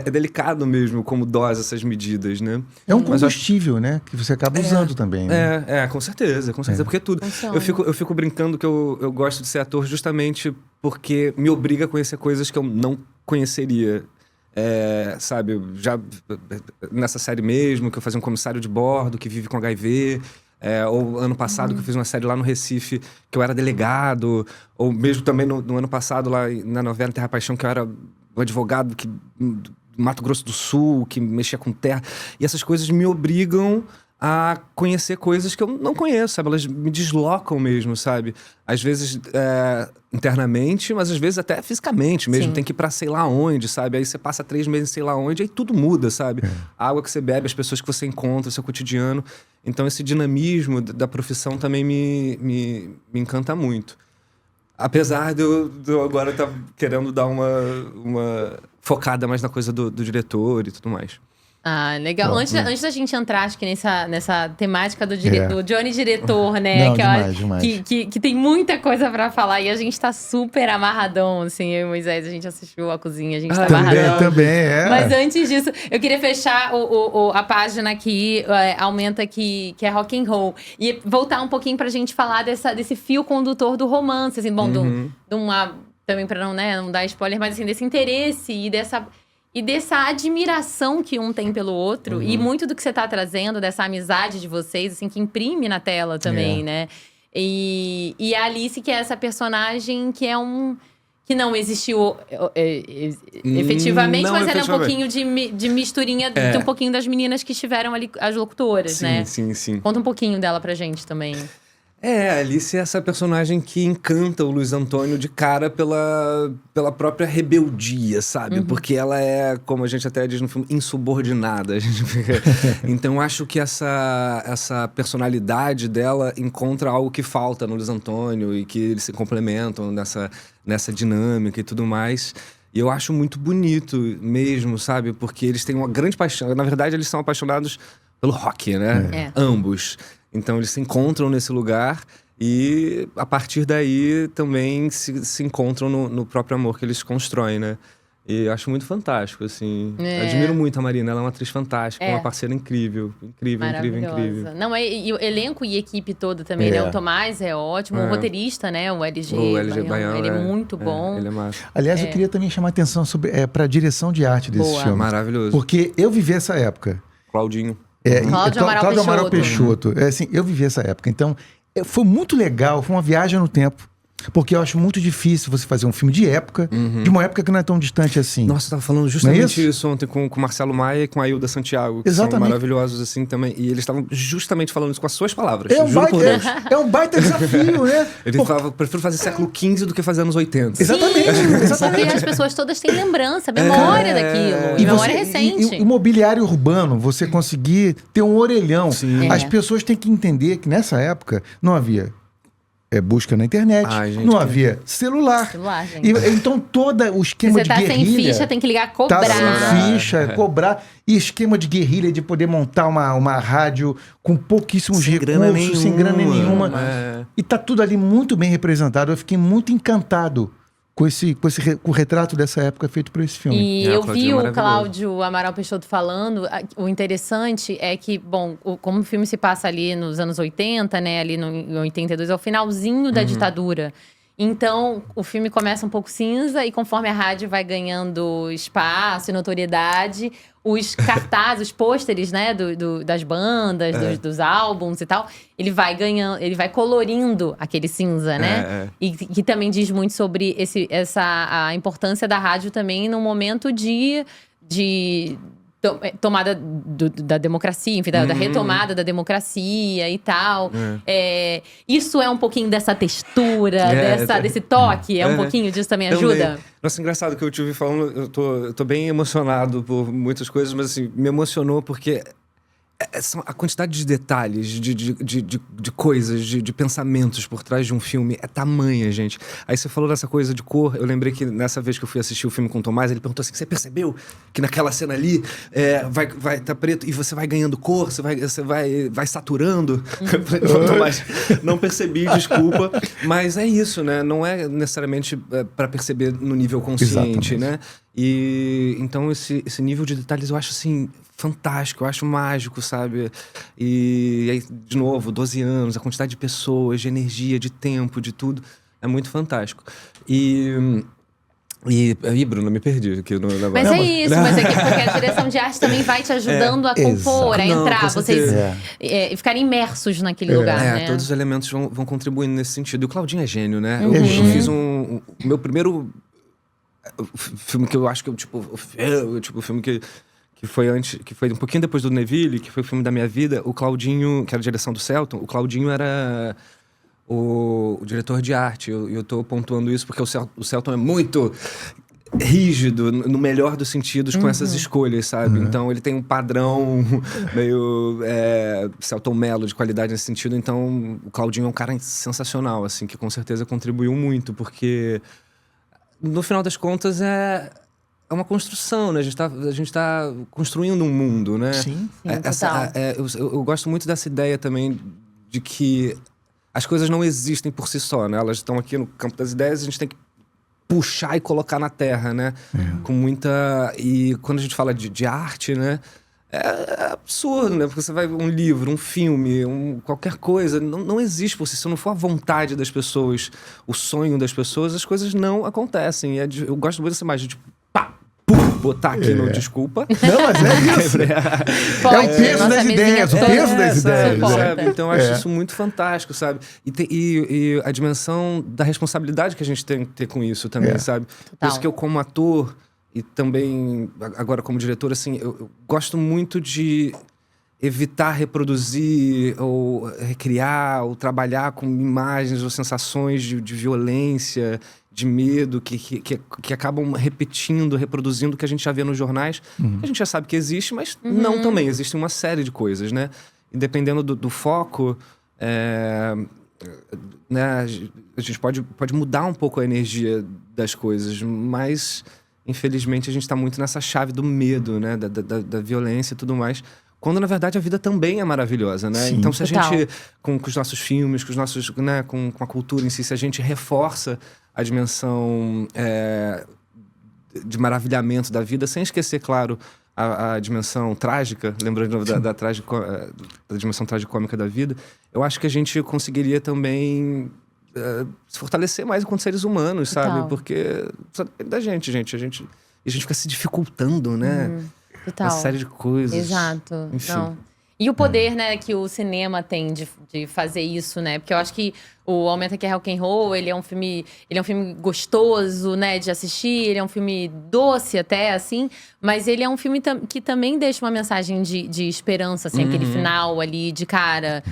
[SPEAKER 3] delicado mesmo como dose essas medidas, né?
[SPEAKER 2] É um combustível, né? Que você acaba usando também, né?
[SPEAKER 3] Com certeza, porque tudo. Eu fico brincando que eu gosto de ser ator justamente porque me obriga a conhecer coisas que eu não conheceria. Sabe, já nessa série mesmo, que eu fazia um comissário de bordo que vive com HIV... ou ano passado que eu fiz uma série lá no Recife que eu era delegado, ou mesmo também no ano passado lá na novela Terra Paixão que eu era um advogado do Mato Grosso do Sul, que mexia com terra, e essas coisas me obrigam a conhecer coisas que eu não conheço, sabe? Elas me deslocam mesmo, sabe? Às vezes internamente, mas às vezes até fisicamente mesmo. Sim. Tem que ir pra sei lá onde, sabe? Aí você passa 3 meses em sei lá onde, aí tudo muda, sabe? A água que você bebe, as pessoas que você encontra, o seu cotidiano. Então esse dinamismo da profissão também me encanta muito. Apesar de eu agora estar querendo dar uma focada mais na coisa do diretor e tudo mais.
[SPEAKER 1] Ah, legal. Antes da gente entrar, acho que nessa temática do Johnny diretor, né?
[SPEAKER 2] Não, demais.
[SPEAKER 1] Que tem muita coisa pra falar. E a gente tá super amarradão, assim. Eu e Moisés, a gente assistiu a cozinha, a gente tá amarradão.
[SPEAKER 2] Também.
[SPEAKER 1] Mas antes disso, eu queria fechar a página aqui, aumenta que é rock and roll. E voltar um pouquinho pra gente falar desse fio condutor do romance, assim. Bom, também pra não dar spoiler, mas assim, desse interesse e dessa admiração que um tem pelo outro. E muito do que você tá trazendo, dessa amizade de vocês, assim, que imprime na tela também, né? E a Alice, que é essa personagem que que não existiu efetivamente, mas ela é um pouquinho de misturinha de um pouquinho das meninas que estiveram ali, as locutoras, né?
[SPEAKER 3] Sim.
[SPEAKER 1] Conta um pouquinho dela pra gente também.
[SPEAKER 3] A Alice é essa personagem que encanta o Luiz Antônio de cara pela própria rebeldia, sabe? Porque ela é, como a gente até diz no filme, insubordinada. Então, acho que essa personalidade dela encontra algo que falta no Luiz Antônio e que eles se complementam nessa dinâmica e tudo mais. E eu acho muito bonito mesmo, sabe? Porque eles têm uma grande paixão. Na verdade, eles são apaixonados pelo rock, né? Ambos. Então eles se encontram nesse lugar e a partir daí também se encontram no próprio amor que eles constroem, né? E acho muito fantástico, assim. Admiro muito a Marina, ela é uma atriz fantástica, uma parceira incrível. Incrível.
[SPEAKER 1] Não, e o elenco e a equipe toda também, né? O Tomás é ótimo, o roteirista, né? O LG Baião, ele é muito bom.
[SPEAKER 3] Ele é massa.
[SPEAKER 2] Aliás, eu queria também chamar a atenção para a direção de arte desse filme.
[SPEAKER 3] Maravilhoso.
[SPEAKER 2] Porque eu vivi essa época.
[SPEAKER 3] Claudinho.
[SPEAKER 2] Cláudio Amaral Peixoto. Eu vivi essa época. Então, foi muito legal. Foi uma viagem no tempo. Porque eu acho muito difícil você fazer um filme de época, de uma época que não é tão distante assim.
[SPEAKER 3] Nossa, eu tava falando justamente isso ontem com o Marcelo Maia e com a Hilda Santiago. Que são maravilhosos, assim, também. E eles estavam justamente falando isso com as suas palavras.
[SPEAKER 2] É um baita desafio, né?
[SPEAKER 3] Ele falava, prefiro fazer século XV do que fazer anos 80.
[SPEAKER 2] Exatamente.
[SPEAKER 1] Porque as pessoas todas têm lembrança, memória daquilo. E memória recente.
[SPEAKER 2] E mobiliário urbano, você conseguir ter um orelhão. As pessoas têm que entender que nessa época não havia busca na internet,
[SPEAKER 3] Ai, gente,
[SPEAKER 2] não havia celular.
[SPEAKER 1] gente.
[SPEAKER 2] Então todo o esquema
[SPEAKER 1] Você
[SPEAKER 2] de
[SPEAKER 1] tá
[SPEAKER 2] guerrilha...
[SPEAKER 1] sem ficha, tem que ligar, cobrar.
[SPEAKER 2] Tá sem ficha, cobrar. E esquema de guerrilha de poder montar uma rádio com pouquíssimos
[SPEAKER 3] Sem
[SPEAKER 2] recursos,
[SPEAKER 3] grana nenhuma.
[SPEAKER 2] sem grana nenhuma.
[SPEAKER 3] É.
[SPEAKER 2] E tá tudo ali muito bem representado. Eu fiquei muito encantado com o retrato dessa época feito por esse filme.
[SPEAKER 1] E
[SPEAKER 3] É,
[SPEAKER 1] eu
[SPEAKER 3] o Claudinho
[SPEAKER 1] vi
[SPEAKER 3] é
[SPEAKER 1] o
[SPEAKER 3] maravilhoso.
[SPEAKER 1] Cláudio Amaral Peixoto falando, o interessante é que, bom, como o filme se passa ali nos anos 80, né, ali em 82, é o finalzinho da ditadura. Então, o filme começa um pouco cinza e conforme a rádio vai ganhando espaço e notoriedade, os cartazes, os pôsteres, né, das bandas, dos álbuns e tal, ele vai ganhando, ele vai colorindo aquele cinza, né? E que também diz muito sobre a importância da rádio também no momento de tomada da democracia, enfim, da retomada da democracia e tal. Isso é um pouquinho dessa textura, desse toque? É um pouquinho disso também ajuda?
[SPEAKER 3] Nossa, engraçado que eu te ouvi falando, eu tô bem emocionado por muitas coisas, mas assim, me emocionou porque a quantidade de detalhes, de coisas, de pensamentos por trás de um filme é tamanha, gente. Aí você falou dessa coisa de cor, eu lembrei que nessa vez que eu fui assistir o filme com o Tomás, ele perguntou assim, você percebeu que naquela cena ali vai tá preto e você vai ganhando cor, você vai saturando? Eu falei, Tomás, não percebi, desculpa. Mas é isso, né? Não é necessariamente para perceber no nível consciente,
[SPEAKER 2] Exatamente.
[SPEAKER 3] né? E então esse nível de detalhes eu acho assim fantástico, eu acho mágico, sabe? E aí, de novo, 12 anos, a quantidade de pessoas, de energia, de tempo, de tudo, é muito fantástico. E Bruno, me perdi aqui no negócio.
[SPEAKER 1] Mas isso, mas é que porque a direção de arte também vai te ajudando a compor, a entrar,
[SPEAKER 3] com
[SPEAKER 1] vocês
[SPEAKER 3] certeza.
[SPEAKER 1] ficarem imersos naquele lugar, né?
[SPEAKER 3] Todos os elementos vão contribuindo nesse sentido. E o Claudinho é gênio, né?
[SPEAKER 2] É
[SPEAKER 3] Eu
[SPEAKER 2] gênio.
[SPEAKER 3] fiz o meu primeiro filme que eu acho que o filme que foi um pouquinho depois do Neville, que foi o filme da minha vida. O Claudinho, que era a direção do Selton, o Claudinho era o diretor de arte. Eu tô pontuando isso porque o Selton é muito rígido, no melhor dos sentidos, com essas escolhas, sabe? Então ele tem um padrão meio Selton Mello de qualidade nesse sentido. Então o Claudinho é um cara sensacional, assim, que com certeza contribuiu muito, porque no final das contas é uma construção, né? A gente tá construindo um mundo, né?
[SPEAKER 2] Sim.
[SPEAKER 3] Eu gosto muito dessa ideia também de que as coisas não existem por si só, né? Elas estão aqui no campo das ideias, a gente tem que puxar e colocar na terra, né? Com muita... E quando a gente fala de arte, né? É absurdo, né? Porque você vai um livro, um filme, qualquer coisa, não existe por si. Se não for a vontade das pessoas, o sonho das pessoas, as coisas não acontecem. Eu gosto muito dessa imagem de botar aqui no desculpa.
[SPEAKER 2] Não, mas é isso. É o peso das ideias, o peso das ideias.
[SPEAKER 3] Sabe? Então eu acho isso muito fantástico, sabe? E a dimensão da responsabilidade que a gente tem que ter com isso também, sabe? Por isso que eu, como ator e também agora como diretor, assim, eu gosto muito de evitar reproduzir ou recriar ou trabalhar com imagens ou sensações de violência, de medo, que acabam reproduzindo o que a gente já vê nos jornais. A gente já sabe que existe, mas não também. Existe uma série de coisas, né? E dependendo do foco, né, a gente pode mudar um pouco a energia das coisas, mas infelizmente a gente está muito nessa chave do medo, né? Da violência e tudo mais. Quando, na verdade, a vida também é maravilhosa, né?
[SPEAKER 2] Sim.
[SPEAKER 3] Então, se a
[SPEAKER 1] Total.
[SPEAKER 3] gente, com os nossos filmes, com os nossos, né, com a cultura em si, se a gente reforça a dimensão de maravilhamento da vida, sem esquecer, claro, a dimensão trágica, lembrando da dimensão tragicômica da vida, eu acho que a gente conseguiria também se fortalecer mais enquanto seres humanos, sabe?
[SPEAKER 1] Total.
[SPEAKER 3] Porque da gente, a gente fica se dificultando, né?
[SPEAKER 1] Total.
[SPEAKER 3] Uma série de coisas.
[SPEAKER 1] Exato.
[SPEAKER 3] Enfim.
[SPEAKER 1] Não. E o poder, né, que o cinema tem de fazer isso, né? Porque eu acho que o Aumenta que é Rock and Roll, ele é um filme gostoso, né, de assistir, ele é um filme doce até, assim, mas ele é um filme que também deixa uma mensagem de esperança, assim, aquele final ali de cara.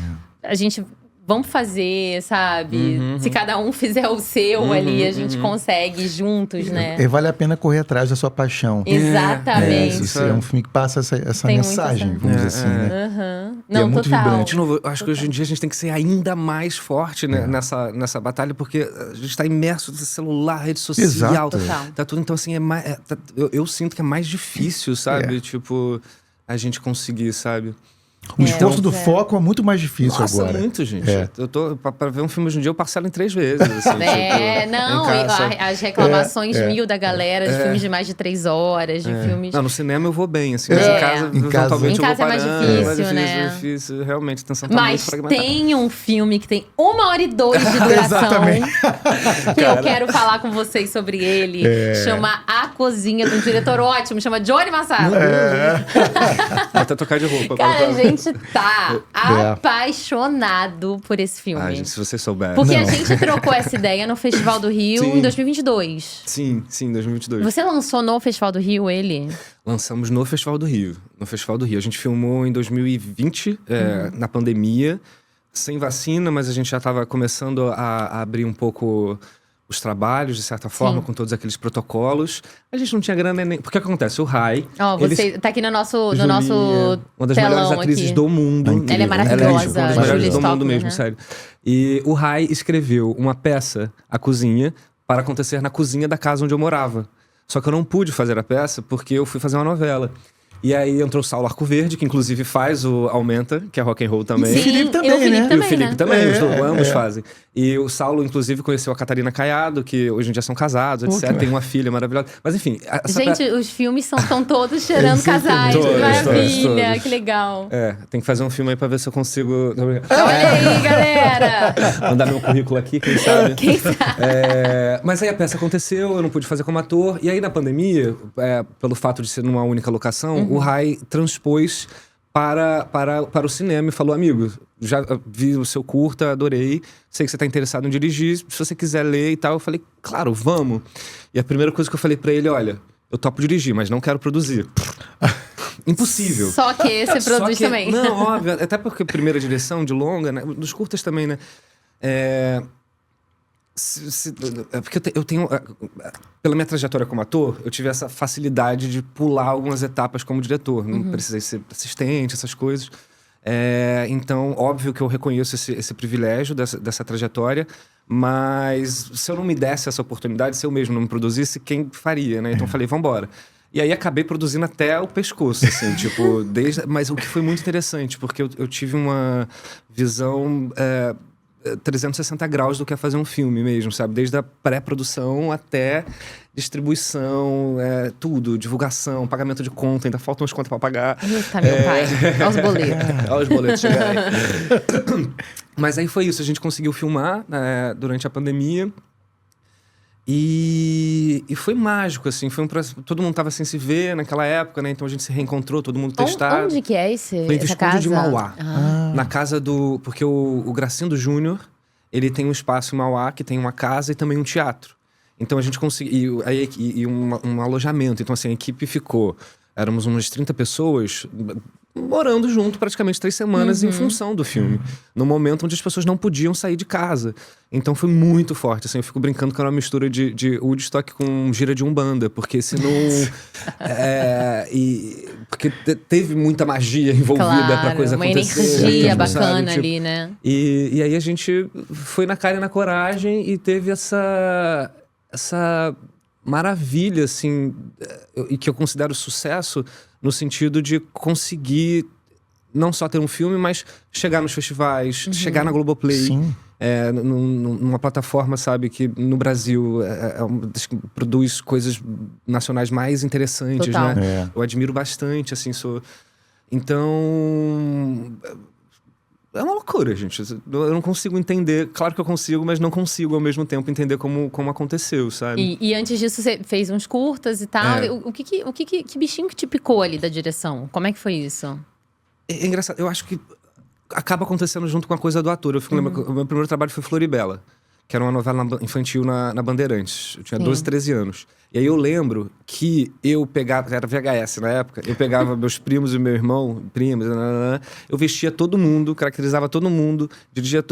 [SPEAKER 1] A gente vamos fazer, sabe? Se cada um fizer o seu ali, a gente consegue juntos, né?
[SPEAKER 2] E vale a pena correr atrás da sua paixão.
[SPEAKER 1] Exatamente.
[SPEAKER 2] Isso é um filme que passa essa mensagem, vamos dizer assim, né?
[SPEAKER 1] Não,
[SPEAKER 2] é muito
[SPEAKER 1] total.
[SPEAKER 2] vibrante.
[SPEAKER 3] De novo, eu acho que hoje em dia a gente tem que ser ainda mais forte, né, nessa batalha, porque a gente está imerso no celular, rede social.
[SPEAKER 2] Exato.
[SPEAKER 1] Total.
[SPEAKER 3] Tá tudo, então assim, eu sinto que é mais difícil, sabe? Tipo, a gente conseguir, sabe?
[SPEAKER 2] O esforço do foco é muito mais difícil
[SPEAKER 3] Nossa,
[SPEAKER 2] agora.
[SPEAKER 3] muito, gente.
[SPEAKER 2] É.
[SPEAKER 3] Eu tô, pra ver um filme hoje em dia, eu parcelo em 3 vezes. Assim, tipo,
[SPEAKER 1] não,
[SPEAKER 3] em casa.
[SPEAKER 1] as reclamações mil da galera, de filmes de mais de 3 horas, de filmes...
[SPEAKER 3] Não, no cinema eu vou bem, assim, mas em casa, eventualmente,
[SPEAKER 1] Em casa
[SPEAKER 3] eu vou
[SPEAKER 1] é mais
[SPEAKER 3] parando,
[SPEAKER 1] difícil, né?
[SPEAKER 3] É difícil, realmente, a atenção tá
[SPEAKER 1] Mas
[SPEAKER 3] muito fragmentada.
[SPEAKER 1] tem um filme que tem 1h02 de duração.
[SPEAKER 2] Exatamente.
[SPEAKER 1] Que eu quero falar com vocês sobre ele. Chama A Cozinha, de um diretor ótimo, chama Johnny Massaro.
[SPEAKER 3] Vou até trocar de roupa.
[SPEAKER 1] Cara, a gente tá apaixonado por esse filme.
[SPEAKER 3] Ai, gente, se vocês souberem.
[SPEAKER 1] Porque a gente trocou essa ideia no Festival do Rio
[SPEAKER 3] Sim.
[SPEAKER 1] em 2022.
[SPEAKER 3] Sim, 2022.
[SPEAKER 1] Você lançou no Festival do Rio ele?
[SPEAKER 3] Lançamos no Festival do Rio. No Festival do Rio. A gente filmou em 2020, na pandemia, sem vacina, mas a gente já estava começando a abrir um pouco os trabalhos, de certa forma, com todos aqueles protocolos. A gente não tinha grana nem... Porque o que acontece? O Rai...
[SPEAKER 1] Ó, você tá aqui no nosso
[SPEAKER 3] Julia, uma das melhores
[SPEAKER 1] telão
[SPEAKER 3] atrizes
[SPEAKER 1] aqui.
[SPEAKER 3] do mundo.
[SPEAKER 1] Ela é maravilhosa,
[SPEAKER 3] Ela é, tipo, uma das melhores
[SPEAKER 1] Julia
[SPEAKER 3] do mundo
[SPEAKER 1] Stockman,
[SPEAKER 3] mesmo,
[SPEAKER 1] né?
[SPEAKER 3] sério. E o Rai escreveu uma peça, A Cozinha, para acontecer na cozinha da casa onde eu morava. Só que eu não pude fazer a peça porque eu fui fazer uma novela. E aí entrou o Saulo Arcoverde, que inclusive faz o Aumenta, que é rock and roll também.
[SPEAKER 1] Sim,
[SPEAKER 2] E o Felipe também,
[SPEAKER 1] e o Felipe
[SPEAKER 2] né?
[SPEAKER 1] também,
[SPEAKER 3] E o Felipe
[SPEAKER 1] né?
[SPEAKER 3] também, ambos fazem. E o Saulo, inclusive, conheceu a Catarina Caiado, que hoje em dia são casados, etc. Tem uma filha maravilhosa. Mas enfim...
[SPEAKER 1] Gente, os filmes estão todos cheirando casais.
[SPEAKER 3] Todos,
[SPEAKER 1] Maravilha,
[SPEAKER 3] todos.
[SPEAKER 1] que legal.
[SPEAKER 3] tem que fazer um filme aí pra ver se eu consigo...
[SPEAKER 1] Olha aí, galera!
[SPEAKER 3] Mandar meu currículo aqui, quem sabe?
[SPEAKER 1] Quem sabe?
[SPEAKER 3] Mas aí a peça aconteceu, eu não pude fazer como ator. E aí na pandemia, pelo fato de ser numa única locação, o Rai transpôs para o cinema e falou: amigo, já vi o seu curta, adorei, sei que você tá interessado em dirigir, se você quiser ler e tal. Eu falei, claro, vamos. E a primeira coisa que eu falei pra ele, olha, eu topo dirigir, mas não quero produzir. Impossível.
[SPEAKER 1] Só que você produz também.
[SPEAKER 3] Não, óbvio, até porque primeira direção de longa, né, dos curtas também, né? Porque eu tenho... Pela minha trajetória como ator, eu tive essa facilidade de pular algumas etapas como diretor. Não precisei ser assistente, essas coisas. Então, óbvio que eu reconheço esse privilégio dessa trajetória, mas se eu não me desse essa oportunidade, se eu mesmo não me produzisse, quem faria, né? Então, eu falei, vambora. E aí, acabei produzindo até o pescoço, assim, tipo... Mas o que foi muito interessante, porque eu tive uma visão... 360 graus do que é fazer um filme mesmo, sabe? Desde a pré-produção até distribuição, tudo, divulgação, pagamento de conta, ainda faltam umas contas pra pagar.
[SPEAKER 1] Eita, meu pai, olha os boletos.
[SPEAKER 3] Olha os boletos chegarem. Mas aí foi isso, a gente conseguiu filmar durante a pandemia. E foi mágico, assim, foi todo mundo tava sem se ver naquela época, né? Então a gente se reencontrou, todo mundo testado.
[SPEAKER 1] Onde que é
[SPEAKER 3] Foi em
[SPEAKER 1] essa
[SPEAKER 3] Visconde
[SPEAKER 1] casa?
[SPEAKER 3] de Mauá. Na casa do... Porque o Gracindo Júnior, ele tem um espaço em Mauá que tem uma casa e também um teatro. Então a gente conseguiu... E um alojamento. Então assim, a equipe ficou... Éramos umas 30 pessoas morando junto praticamente 3 semanas em função do filme. No momento onde as pessoas não podiam sair de casa. Então foi muito forte, assim. Eu fico brincando que era uma mistura de Woodstock com gira de Umbanda. Porque se não... porque teve muita magia envolvida pra coisa acontecer.
[SPEAKER 1] Uma energia bacana,
[SPEAKER 3] sabe? Tipo,
[SPEAKER 1] ali, né?
[SPEAKER 3] E aí a gente foi na cara e na coragem e teve essa maravilha, assim, e que eu considero sucesso no sentido de conseguir não só ter um filme, mas chegar nos festivais, chegar na Globoplay.
[SPEAKER 2] Sim.
[SPEAKER 3] Numa plataforma, sabe, que no Brasil produz coisas nacionais mais interessantes,
[SPEAKER 1] Total.
[SPEAKER 3] né? Eu admiro bastante, assim, Então... É uma loucura, gente. Eu não consigo entender. Claro que eu consigo, mas não consigo ao mesmo tempo entender como aconteceu, sabe?
[SPEAKER 1] E antes disso, você fez uns curtas e tal. Que bichinho que te picou ali da direção? Como é que foi isso?
[SPEAKER 3] É engraçado. Eu acho que acaba acontecendo junto com a coisa do ator. Eu fico lembrando que o meu primeiro trabalho foi Floribela, que era uma novela infantil na Bandeirantes. Eu tinha 12, 13 anos. E aí eu lembro que eu pegava... Era VHS na época. Eu pegava meus primos e meu irmão, eu vestia todo mundo, caracterizava todo mundo, dirigia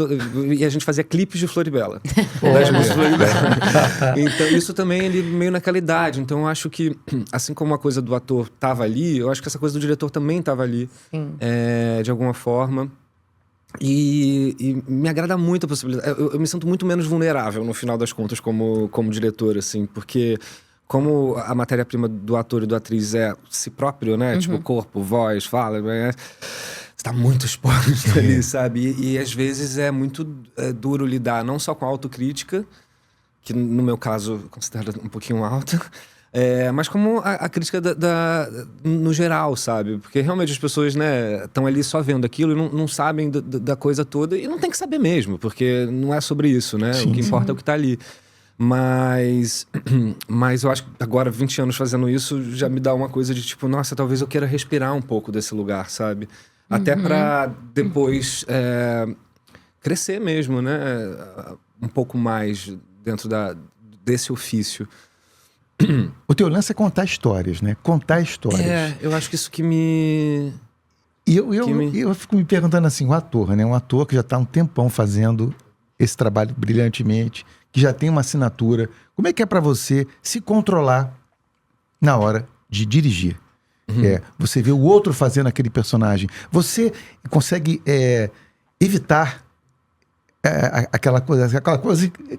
[SPEAKER 3] e a gente fazia clipes de Floribela. Das músicas de Floribela. Então, isso também ele meio naquela idade. Então, eu acho que, assim como a coisa do ator tava ali, eu acho que essa coisa do diretor também tava ali. De alguma forma. E me agrada muito a possibilidade. Eu me sinto muito menos vulnerável, no final das contas, como diretor, assim, porque... Como a matéria-prima do ator e do atriz é si próprio, né? Tipo, corpo, voz, fala... Você tá muito exposto ali, sabe? E às vezes é muito duro lidar não só com a autocrítica, que no meu caso considero um pouquinho alta, mas como a crítica no geral, sabe? Porque realmente as pessoas, né, estão ali só vendo aquilo e não sabem da coisa toda. E não tem que saber mesmo, porque não é sobre isso, né? Sim. O que importa é o que tá ali. Mas eu acho que agora, 20 anos fazendo isso, já me dá uma coisa de tipo, nossa, talvez eu queira respirar um pouco desse lugar, sabe? Até pra depois crescer mesmo, né? Um pouco mais dentro desse ofício.
[SPEAKER 2] O teu lance é contar histórias, né? Contar histórias.
[SPEAKER 3] Eu acho que isso que me...
[SPEAKER 2] E eu fico me perguntando assim, o ator, né? Um ator que já tá um tempão fazendo esse trabalho brilhantemente, que já tem uma assinatura. Como é que é para você se controlar na hora de dirigir? Você vê o outro fazendo aquele personagem. Você consegue evitar aquela coisa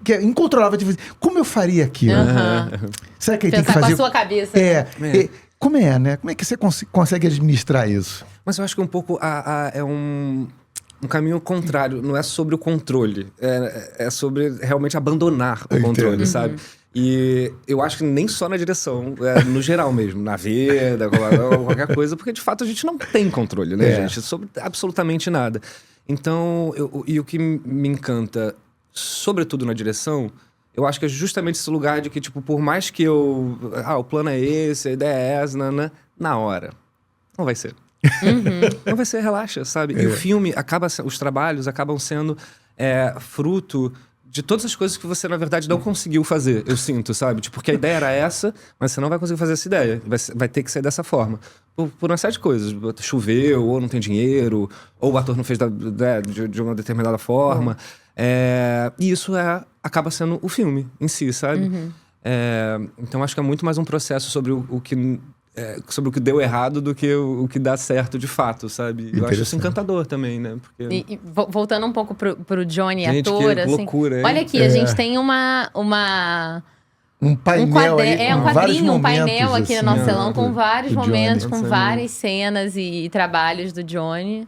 [SPEAKER 2] que é incontrolável. De como eu faria aquilo? Será que ele tem que fazer...
[SPEAKER 1] com a sua cabeça.
[SPEAKER 2] Como é, né? Como é que você consegue administrar isso?
[SPEAKER 3] Mas eu acho que um pouco é um caminho contrário. Não é sobre o controle. É sobre realmente abandonar o controle, sabe? E eu acho que nem só na direção, no geral mesmo. Na vida, qualquer coisa. Porque, de fato, a gente não tem controle, né, gente? Sobre absolutamente nada. Então, e o que me encanta, sobretudo na direção, eu acho que é justamente esse lugar de que, tipo, por mais que o plano é esse, a ideia é essa, na hora. Não vai ser. Não vai ser, relaxa, sabe? E o filme os trabalhos acabam sendo fruto de todas as coisas que você, na verdade, não conseguiu fazer, eu sinto, sabe? Tipo, porque a ideia era essa, mas você não vai conseguir fazer essa ideia. Vai ter que ser dessa forma. Por uma série de coisas. Choveu, ou não tem dinheiro, ou o ator não fez de uma determinada forma. E isso acaba sendo o filme em si, sabe? Então, acho que é muito mais um processo sobre o que deu errado do que o que dá certo de fato, sabe? Eu acho isso encantador também, né? Porque...
[SPEAKER 1] voltando um pouco pro Johnny,
[SPEAKER 3] gente,
[SPEAKER 1] ator,
[SPEAKER 3] que
[SPEAKER 1] assim...
[SPEAKER 3] loucura, hein?
[SPEAKER 1] Olha aqui, a gente tem um
[SPEAKER 2] painel
[SPEAKER 1] um quadrinho, um painel aqui no nosso
[SPEAKER 2] assim,
[SPEAKER 1] telão com vários momentos, com
[SPEAKER 3] Johnny.
[SPEAKER 1] várias cenas e trabalhos do Johnny.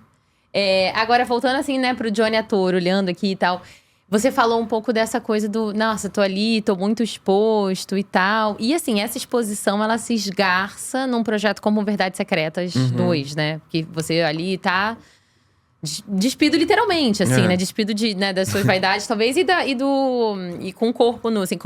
[SPEAKER 1] Agora, voltando assim, né, pro Johnny ator, olhando aqui e tal... Você falou um pouco dessa coisa do... Nossa, tô ali, tô muito exposto e tal. E assim, essa exposição, ela se esgarça num projeto como Verdades Secretas 2, né? Porque você ali tá... Despido literalmente, assim, né? Despido das suas vaidades, talvez. E com o corpo nu, assim.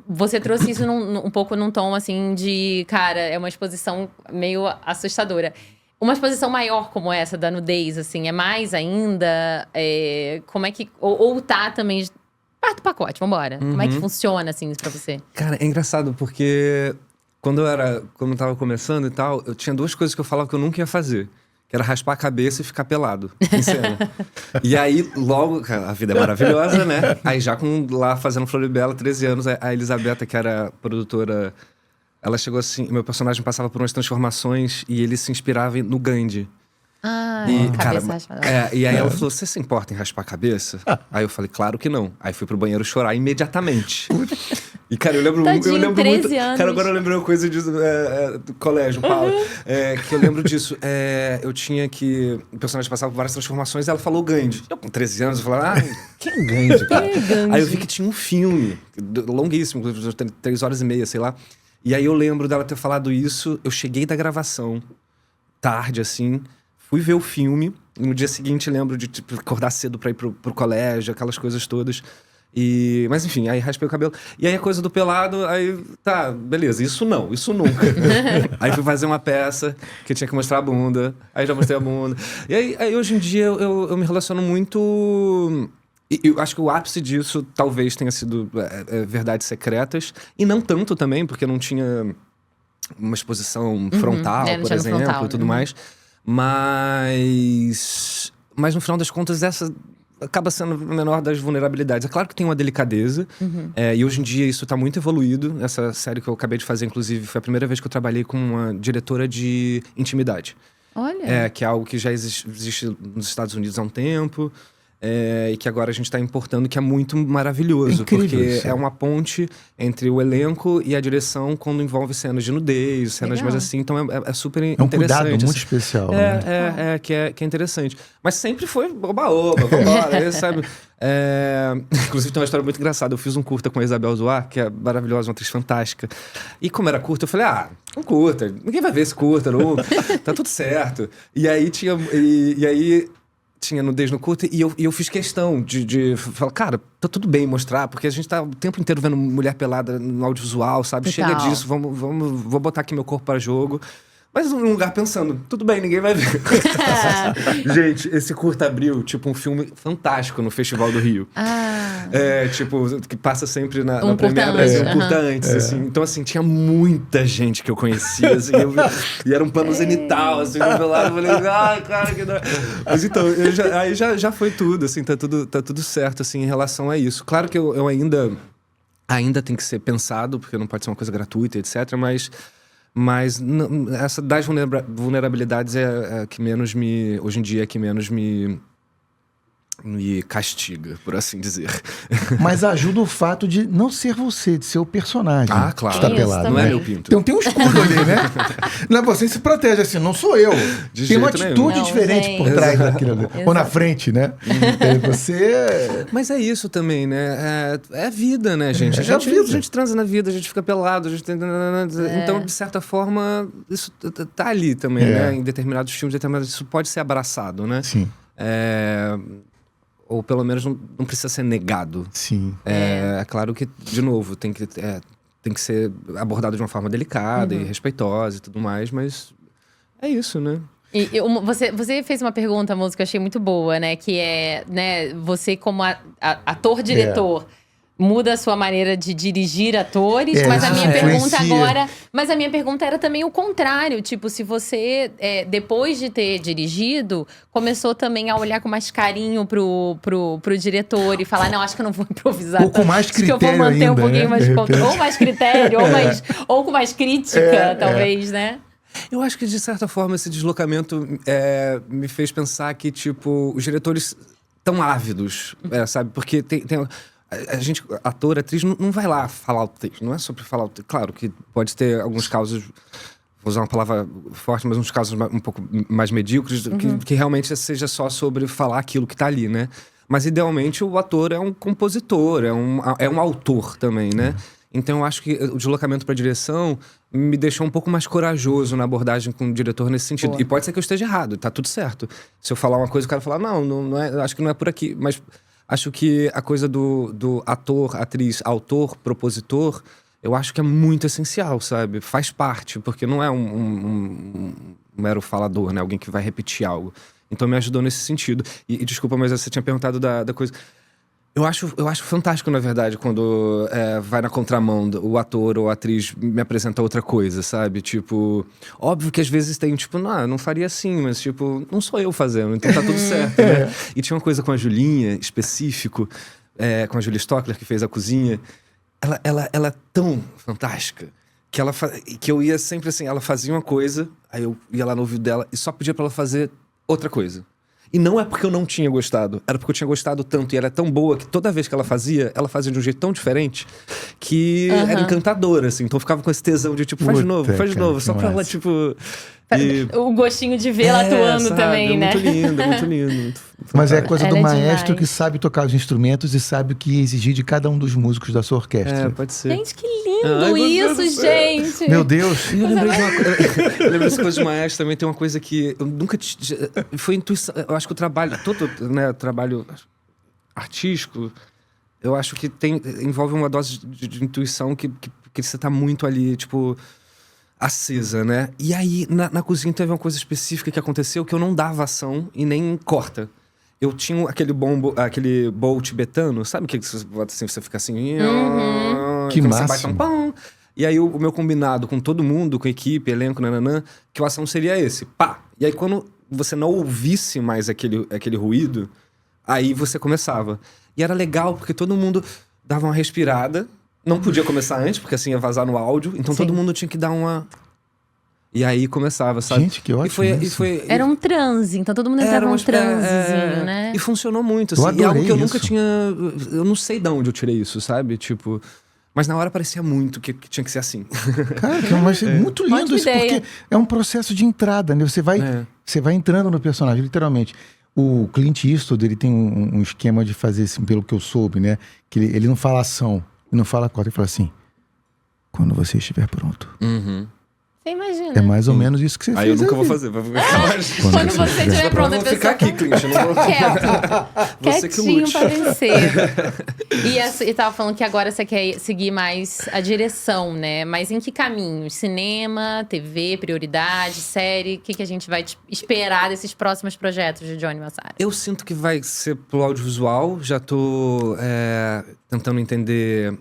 [SPEAKER 1] Você trouxe isso um pouco num tom, assim, de... Cara, é uma exposição meio assustadora. Uma exposição maior como essa, da nudez, assim, é mais ainda? Como é que... Ou tá também... Parte do pacote, vambora. Como é que funciona, assim, isso pra você?
[SPEAKER 3] Cara, é engraçado, porque quando eu tava começando e tal, eu tinha duas coisas que eu falava que eu nunca ia fazer. Que era raspar a cabeça e ficar pelado em cena. E aí, logo... Cara, a vida é maravilhosa, né? Aí já lá fazendo Floribela, 13 anos, a Elisabetta, que era produtora... Ela chegou assim, meu personagem passava por umas transformações e ele se inspirava no Gandhi.
[SPEAKER 1] Cabeça raspada.
[SPEAKER 3] E aí ela falou, você se importa em raspar a cabeça? Aí eu falei, claro que não. Aí fui pro banheiro chorar imediatamente. E, cara, eu lembro muito...
[SPEAKER 1] Anos.
[SPEAKER 3] Cara, agora eu lembrei uma coisa do colégio, Paulo. Que eu lembro disso. Eu tinha que... O personagem passava por várias transformações e ela falou Gandhi. Eu, com 13 anos, eu falei, quem é Gandhi, cara? Aí eu vi que tinha um filme, longuíssimo, 3 horas e meia, sei lá. E aí eu lembro dela ter falado isso, eu cheguei da gravação, tarde, assim, fui ver o filme, e no dia seguinte lembro de acordar cedo pra ir pro colégio, aquelas coisas todas. Mas enfim, aí raspei o cabelo. E aí a coisa do pelado, aí tá, beleza, isso nunca. Aí fui fazer uma peça que tinha que mostrar a bunda, aí já mostrei a bunda. E aí hoje em dia eu me relaciono muito E eu acho que o ápice disso talvez tenha sido Verdades Secretas. E não tanto também, porque não tinha uma exposição frontal, por exemplo, e tudo mais. Mas no final das contas, essa acaba sendo a menor das vulnerabilidades. É claro que tem uma delicadeza. E hoje em dia isso está muito evoluído. Essa série que eu acabei de fazer, inclusive, foi a primeira vez que eu trabalhei com uma diretora de intimidade.
[SPEAKER 1] Olha.
[SPEAKER 3] Que é algo que já existe nos Estados Unidos há um tempo. E que agora a gente está importando, que é muito maravilhoso.
[SPEAKER 2] Incrível,
[SPEAKER 3] porque
[SPEAKER 2] isso.
[SPEAKER 3] é uma ponte entre o elenco e a direção quando envolve cenas de nudez, cenas mais assim. Então é super interessante.
[SPEAKER 2] É um cuidado muito
[SPEAKER 3] assim.
[SPEAKER 2] especial.
[SPEAKER 3] Que é interessante. Mas sempre foi oba-oba, vambora, sabe? Inclusive tem uma história muito engraçada. Eu fiz um curta com a Isabel Zoar, que é maravilhosa, uma atriz fantástica. E como era curta, eu falei, um curta. Ninguém vai ver esse curta, não. Tá tudo certo. E aí tinha nudez no curta e eu fiz questão de falar, cara, tá tudo bem mostrar, porque a gente tá o tempo inteiro vendo mulher pelada no audiovisual, sabe? Chega disso, vou botar aqui meu corpo pra jogo. Mas num lugar pensando, tudo bem, ninguém vai ver. Gente, esse curta abriu, tipo, um filme fantástico no Festival do Rio. Que passa sempre na Premiere Brasil, um curta antes, assim. Então, assim, tinha muita gente que eu conhecia, assim, e era um pano zenital, assim, do meu lado. Eu falei, ai, cara, que dá. Mas então, aí já foi tudo, assim, tá tudo certo, assim, em relação a isso. Claro que eu ainda tem que ser pensado, porque não pode ser uma coisa gratuita, etc., mas essa das vulnerabilidades é a que menos hoje em dia, é que menos me castiga, por assim dizer.
[SPEAKER 2] Mas ajuda o fato de não ser você, de ser o personagem.
[SPEAKER 3] Claro.
[SPEAKER 2] Que está pelado.
[SPEAKER 3] Não é meu pinto.
[SPEAKER 2] Então tem um escudo ali, né? Não, você se protege assim, não sou eu. Tem uma atitude diferente por trás daquilo ali. Ou na frente, né? Você...
[SPEAKER 3] Mas é isso também, né? É vida, né, gente? A gente transa na vida, a gente fica pelado, a gente tem... Então, de certa forma, isso tá ali também, né? Em determinados filmes, isso pode ser abraçado, né?
[SPEAKER 2] Sim.
[SPEAKER 3] Ou pelo menos não precisa ser negado.
[SPEAKER 2] Sim.
[SPEAKER 3] É claro que, de novo, tem que ser abordado de uma forma delicada e respeitosa e tudo mais, mas é isso, né?
[SPEAKER 1] E você fez uma pergunta, moço, que eu achei muito boa, né? Que é, né, você como ator-diretor... muda a sua maneira de dirigir atores, mas a minha pergunta agora... Mas a minha pergunta era também o contrário. Tipo, se você, depois de ter dirigido, começou também a olhar com mais carinho pro diretor e falar, não, acho que eu não vou improvisar.
[SPEAKER 2] Ou com mais critério
[SPEAKER 1] acho que eu vou manter
[SPEAKER 2] ainda,
[SPEAKER 1] um pouquinho
[SPEAKER 2] né?
[SPEAKER 1] mais de controle. Ou mais critério, ou com mais crítica, talvez, né?
[SPEAKER 3] Eu acho que, de certa forma, esse deslocamento me fez pensar que, tipo, os diretores estão ávidos, sabe? Porque tem a gente, ator, atriz, não vai lá falar o texto. Não é sobre falar o texto. Claro que pode ter alguns casos, vou usar uma palavra forte, mas uns casos um pouco mais medíocres, que realmente seja só sobre falar aquilo que tá ali, né? Mas, idealmente, o ator é um compositor, é um autor também, né? Então, eu acho que o deslocamento para direção me deixou um pouco mais corajoso na abordagem com o diretor nesse sentido. Boa. E pode ser que eu esteja errado, tá tudo certo. Se eu falar uma coisa, o cara falar, não é, acho que não é por aqui, mas... Acho que a coisa do ator, atriz, autor, propositor, eu acho que é muito essencial, sabe? Faz parte, porque não é um mero falador, né? Alguém que vai repetir algo. Então me ajudou nesse sentido. E desculpa, mas você tinha perguntado da coisa... Eu acho fantástico, na verdade, quando vai na contramão o ator ou a atriz me apresenta outra coisa, sabe? Tipo, óbvio que às vezes tem, tipo, não faria assim, mas, tipo, não sou eu fazendo, então tá tudo certo, né? E tinha uma coisa com a Julinha, específico, com a Julia Stockler, que fez a cozinha. Ela é tão fantástica que eu ia sempre assim, ela fazia uma coisa, aí eu ia lá no ouvido dela e só pedia pra ela fazer outra coisa. E não é porque eu não tinha gostado, era porque eu tinha gostado tanto e ela é tão boa que toda vez que ela fazia de um jeito tão diferente que era encantadora, assim. Então eu ficava com esse tesão de tipo, faz de novo, só pra ela, tipo...
[SPEAKER 1] O gostinho de vê-la atuando, sabe? Também, né?
[SPEAKER 3] Muito lindo.
[SPEAKER 2] Mas é coisa do maestro
[SPEAKER 1] demais.
[SPEAKER 2] Que sabe tocar os instrumentos e sabe o que exigir de cada um dos músicos da sua orquestra.
[SPEAKER 3] Pode ser.
[SPEAKER 1] Gente, que lindo isso, gente!
[SPEAKER 2] Meu Deus!
[SPEAKER 3] Eu lembrei de uma coisa. Eu lembrei dessa coisa de maestro também. Tem uma coisa que eu nunca... Foi intuição. Eu acho que o trabalho... Todo, né, trabalho artístico... Eu acho que envolve uma dose de intuição que você tá muito ali, tipo... acesa, né? E aí, na cozinha teve uma coisa específica que aconteceu que eu não dava ação e nem corta. eu tinha aquele bowl tibetano, sabe o que você bota assim, você fica assim...
[SPEAKER 2] Que
[SPEAKER 3] você
[SPEAKER 2] máximo.
[SPEAKER 3] bate um pão. E aí o meu combinado com todo mundo, com a equipe, elenco, nananã, que o ação seria esse, pá. E aí quando você não ouvisse mais aquele ruído, aí você começava. E era legal, porque todo mundo dava uma respirada, não podia começar antes, porque assim ia vazar no áudio, então todo mundo tinha que dar uma... E aí começava, sabe?
[SPEAKER 2] Gente, que ótimo
[SPEAKER 1] Era um transe, então todo mundo entrava num transezinho, né?
[SPEAKER 3] E funcionou muito, assim.
[SPEAKER 2] Eu adorei
[SPEAKER 3] algo que eu
[SPEAKER 2] isso.
[SPEAKER 3] nunca tinha... Eu não sei de onde eu tirei isso, sabe? Tipo... Mas na hora parecia muito que tinha que ser assim.
[SPEAKER 2] Cara, mas é muito lindo
[SPEAKER 1] Ótima
[SPEAKER 2] isso,
[SPEAKER 1] ideia.
[SPEAKER 2] porque é um processo de entrada, né? Você vai entrando no personagem, literalmente. O Clint Eastwood, ele tem um esquema de fazer, assim, pelo que eu soube, né? Que ele não fala ação, ele não fala corte, ele fala assim, quando você estiver pronto.
[SPEAKER 1] Você imagina.
[SPEAKER 2] É mais ou menos isso que você fez.
[SPEAKER 3] Aí eu nunca vou
[SPEAKER 2] ali.
[SPEAKER 3] fazer. Vai ficar mais...
[SPEAKER 1] Quando você estiver pronto,
[SPEAKER 3] Eu vou ficar aqui, Clint. Eu não vou...
[SPEAKER 1] Quieto.
[SPEAKER 3] Você que
[SPEAKER 1] Quietinho
[SPEAKER 3] lute.
[SPEAKER 1] pra vencer. E tava falando que agora você quer seguir mais a direção, né? Mas em que caminhos? Cinema, TV, prioridade, série? O que a gente vai esperar desses próximos projetos de Johnny Massaro?
[SPEAKER 3] Eu sinto que vai ser pro audiovisual. Já tô tentando entender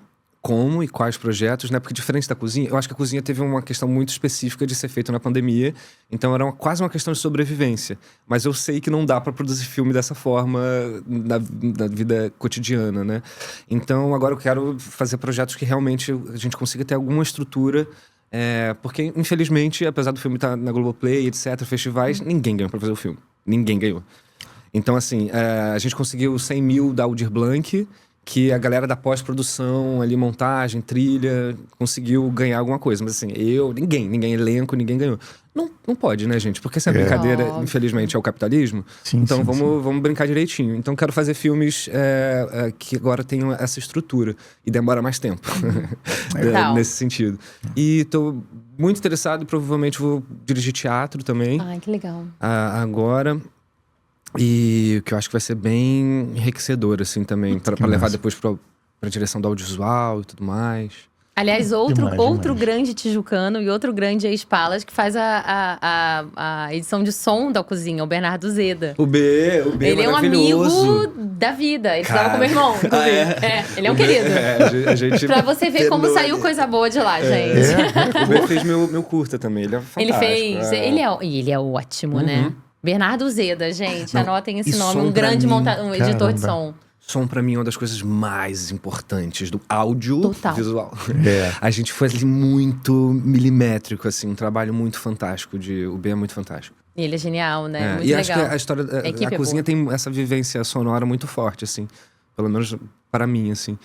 [SPEAKER 3] como e quais projetos, né? Porque diferente da cozinha, eu acho que a cozinha teve uma questão muito específica de ser feita na pandemia. Então era quase uma questão de sobrevivência. Mas eu sei que não dá pra produzir filme dessa forma na vida cotidiana, né? Então agora eu quero fazer projetos que realmente a gente consiga ter alguma estrutura. Porque, infelizmente, apesar do filme estar na Globoplay, etc., festivais, ninguém ganhou pra fazer o filme. Ninguém ganhou. Então, assim, a gente conseguiu 100 mil da Aldir Blanc, que a galera da pós-produção, ali, montagem, trilha, conseguiu ganhar alguma coisa. Mas assim, ninguém, elenco, ninguém ganhou. Não pode, né, gente? Porque essa brincadeira, infelizmente, é o capitalismo.
[SPEAKER 2] Sim,
[SPEAKER 3] então
[SPEAKER 2] sim,
[SPEAKER 3] vamos brincar direitinho. Então quero fazer filmes que agora tenham essa estrutura. E demora mais tempo, nesse sentido. E tô muito interessado e provavelmente vou dirigir teatro também.
[SPEAKER 1] Ai, que legal.
[SPEAKER 3] Agora... E o que eu acho que vai ser bem enriquecedor, assim, também. Pra levar depois pra direção do audiovisual e tudo mais.
[SPEAKER 1] Aliás, outro
[SPEAKER 2] Demais.
[SPEAKER 1] grande tijucano e outro grande ex-Palas que faz a edição de som da cozinha, o Bernardo Zeda.
[SPEAKER 3] O B
[SPEAKER 1] Ele é um
[SPEAKER 3] maravilhoso.
[SPEAKER 1] amigo da vida. Ele estudava com meu irmão, inclusive. Ele é um querido.
[SPEAKER 3] A gente
[SPEAKER 1] Pra você ver como saiu coisa boa de lá, gente.
[SPEAKER 3] O B fez meu curta também, ele é fantástico.
[SPEAKER 1] Ele fez. Ele é ótimo, né? Bernardo Zeda, gente. Anotem esse nome.
[SPEAKER 3] som
[SPEAKER 1] Um grande
[SPEAKER 3] pra mim,
[SPEAKER 1] editor de som.
[SPEAKER 3] Som pra mim é uma das coisas mais importantes do áudio visual. A gente foi ali muito milimétrico, assim, um trabalho muito fantástico. O B é muito fantástico.
[SPEAKER 1] E ele é genial, né? Muito
[SPEAKER 3] e
[SPEAKER 1] legal.
[SPEAKER 3] acho que a história, a cozinha tem essa vivência sonora muito forte, assim. Pelo menos para mim, assim.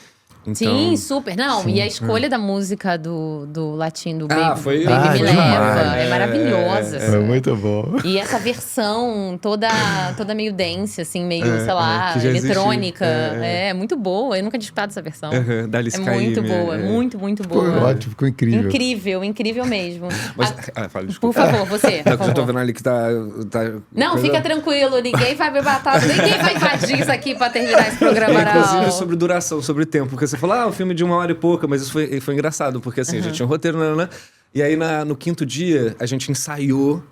[SPEAKER 3] Então...
[SPEAKER 1] Sim, super. Não, e a escolha da música do latino, do Baby,
[SPEAKER 3] foi
[SPEAKER 1] Baby Me
[SPEAKER 2] demais.
[SPEAKER 1] Leva, é maravilhosa.
[SPEAKER 2] É
[SPEAKER 1] assim.
[SPEAKER 2] muito bom.
[SPEAKER 1] E essa versão toda meio dance, assim, meio, sei lá,
[SPEAKER 3] que já
[SPEAKER 1] eletrônica.
[SPEAKER 3] existe.
[SPEAKER 1] É muito boa. Eu nunca tinha escutado essa versão.
[SPEAKER 3] Da Alice
[SPEAKER 1] É
[SPEAKER 3] Caymmi,
[SPEAKER 1] muito boa, muito, muito
[SPEAKER 2] Ficou
[SPEAKER 1] boa.
[SPEAKER 2] ótimo, ficou incrível.
[SPEAKER 1] Incrível mesmo.
[SPEAKER 3] Mas, fala,
[SPEAKER 1] Por
[SPEAKER 3] desculpa.
[SPEAKER 1] favor, você.
[SPEAKER 3] Não,
[SPEAKER 1] Por
[SPEAKER 3] que eu tô
[SPEAKER 1] favor.
[SPEAKER 3] vendo ali que tá
[SPEAKER 1] Não,
[SPEAKER 3] coisa-
[SPEAKER 1] fica tranquilo, ninguém vai me matar, ninguém vai invadir isso aqui pra terminar esse programa,
[SPEAKER 3] Inclusive
[SPEAKER 1] não.
[SPEAKER 3] sobre duração, sobre tempo. Porque você falou, um filme de 1 hora e pouca, mas isso foi engraçado, porque assim, a gente tinha um roteiro, e aí no 5º dia a gente ensaiou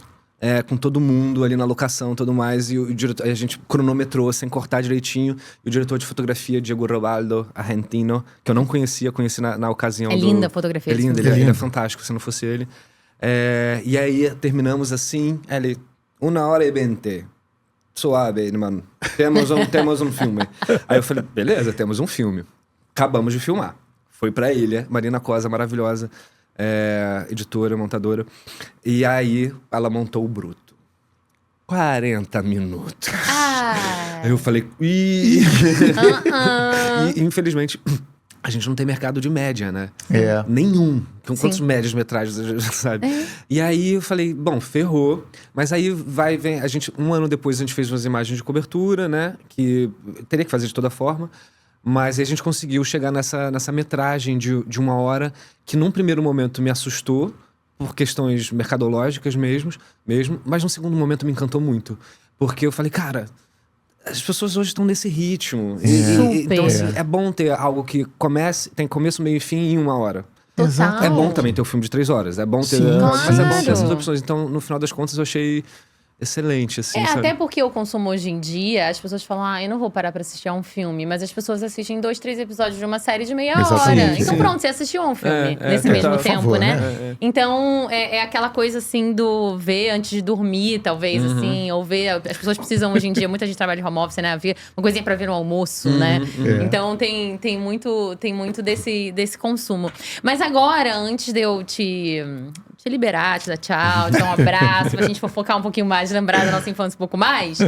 [SPEAKER 3] com todo mundo ali na locação e tudo mais, e o diretor, a gente cronometrou sem cortar direitinho, e o diretor de fotografia, Diego Robaldo, argentino, que eu não conheci na ocasião.
[SPEAKER 1] É linda a fotografia
[SPEAKER 3] É
[SPEAKER 1] desse
[SPEAKER 3] lindo,
[SPEAKER 1] filme.
[SPEAKER 3] ele é fantástico, se não fosse ele. E aí terminamos assim, ele, 1h20. Suave, irmão. Temos um filme. Aí eu falei, beleza, temos um filme. Acabamos de filmar. Foi pra ilha, Marina Cosa, maravilhosa, editora, montadora. E aí ela montou o bruto. 40 minutos. Aí eu falei, ih! E infelizmente, a gente não tem mercado de média, né? Nenhum. Quantos médias metragens a gente sabe? E aí eu falei, bom, ferrou. Mas aí vem. A gente, 1 ano depois, a gente fez umas imagens de cobertura, né? Que teria que fazer de toda forma. Mas aí a gente conseguiu chegar nessa metragem de 1 hora, que num primeiro momento me assustou, por questões mercadológicas mesmo, mas num segundo momento me encantou muito. Porque eu falei, cara, as pessoas hoje estão nesse ritmo. Então, assim, é bom ter algo que tem começo, meio e fim em 1 hora.
[SPEAKER 1] Total.
[SPEAKER 3] É bom também ter um filme de 3 horas. É bom ter.
[SPEAKER 2] Sim,
[SPEAKER 3] mas é bom ter
[SPEAKER 1] claro.
[SPEAKER 3] essas opções. Então, no final das contas, eu achei excelente, assim, sabe?
[SPEAKER 1] Até porque o consumo hoje em dia, as pessoas falam, eu não vou parar pra assistir a um filme. Mas as pessoas assistem 2, 3 episódios de uma série de meia
[SPEAKER 2] Exatamente,
[SPEAKER 1] hora. Então
[SPEAKER 2] sim.
[SPEAKER 1] pronto, você assistiu a um filme nesse
[SPEAKER 3] é,
[SPEAKER 1] mesmo
[SPEAKER 3] por
[SPEAKER 1] tempo,
[SPEAKER 2] favor,
[SPEAKER 1] né?
[SPEAKER 2] né?
[SPEAKER 1] Então, é aquela coisa assim do ver antes de dormir, talvez, assim. Ou ver, as pessoas precisam hoje em dia, muita gente trabalha de home office, né? Ver uma coisinha pra ver no almoço, né? Então, tem muito desse consumo. Mas agora, antes de eu te liberar, te dar tchau, te dar um abraço, pra gente fofocar um pouquinho mais, lembrar da nossa infância um pouco mais.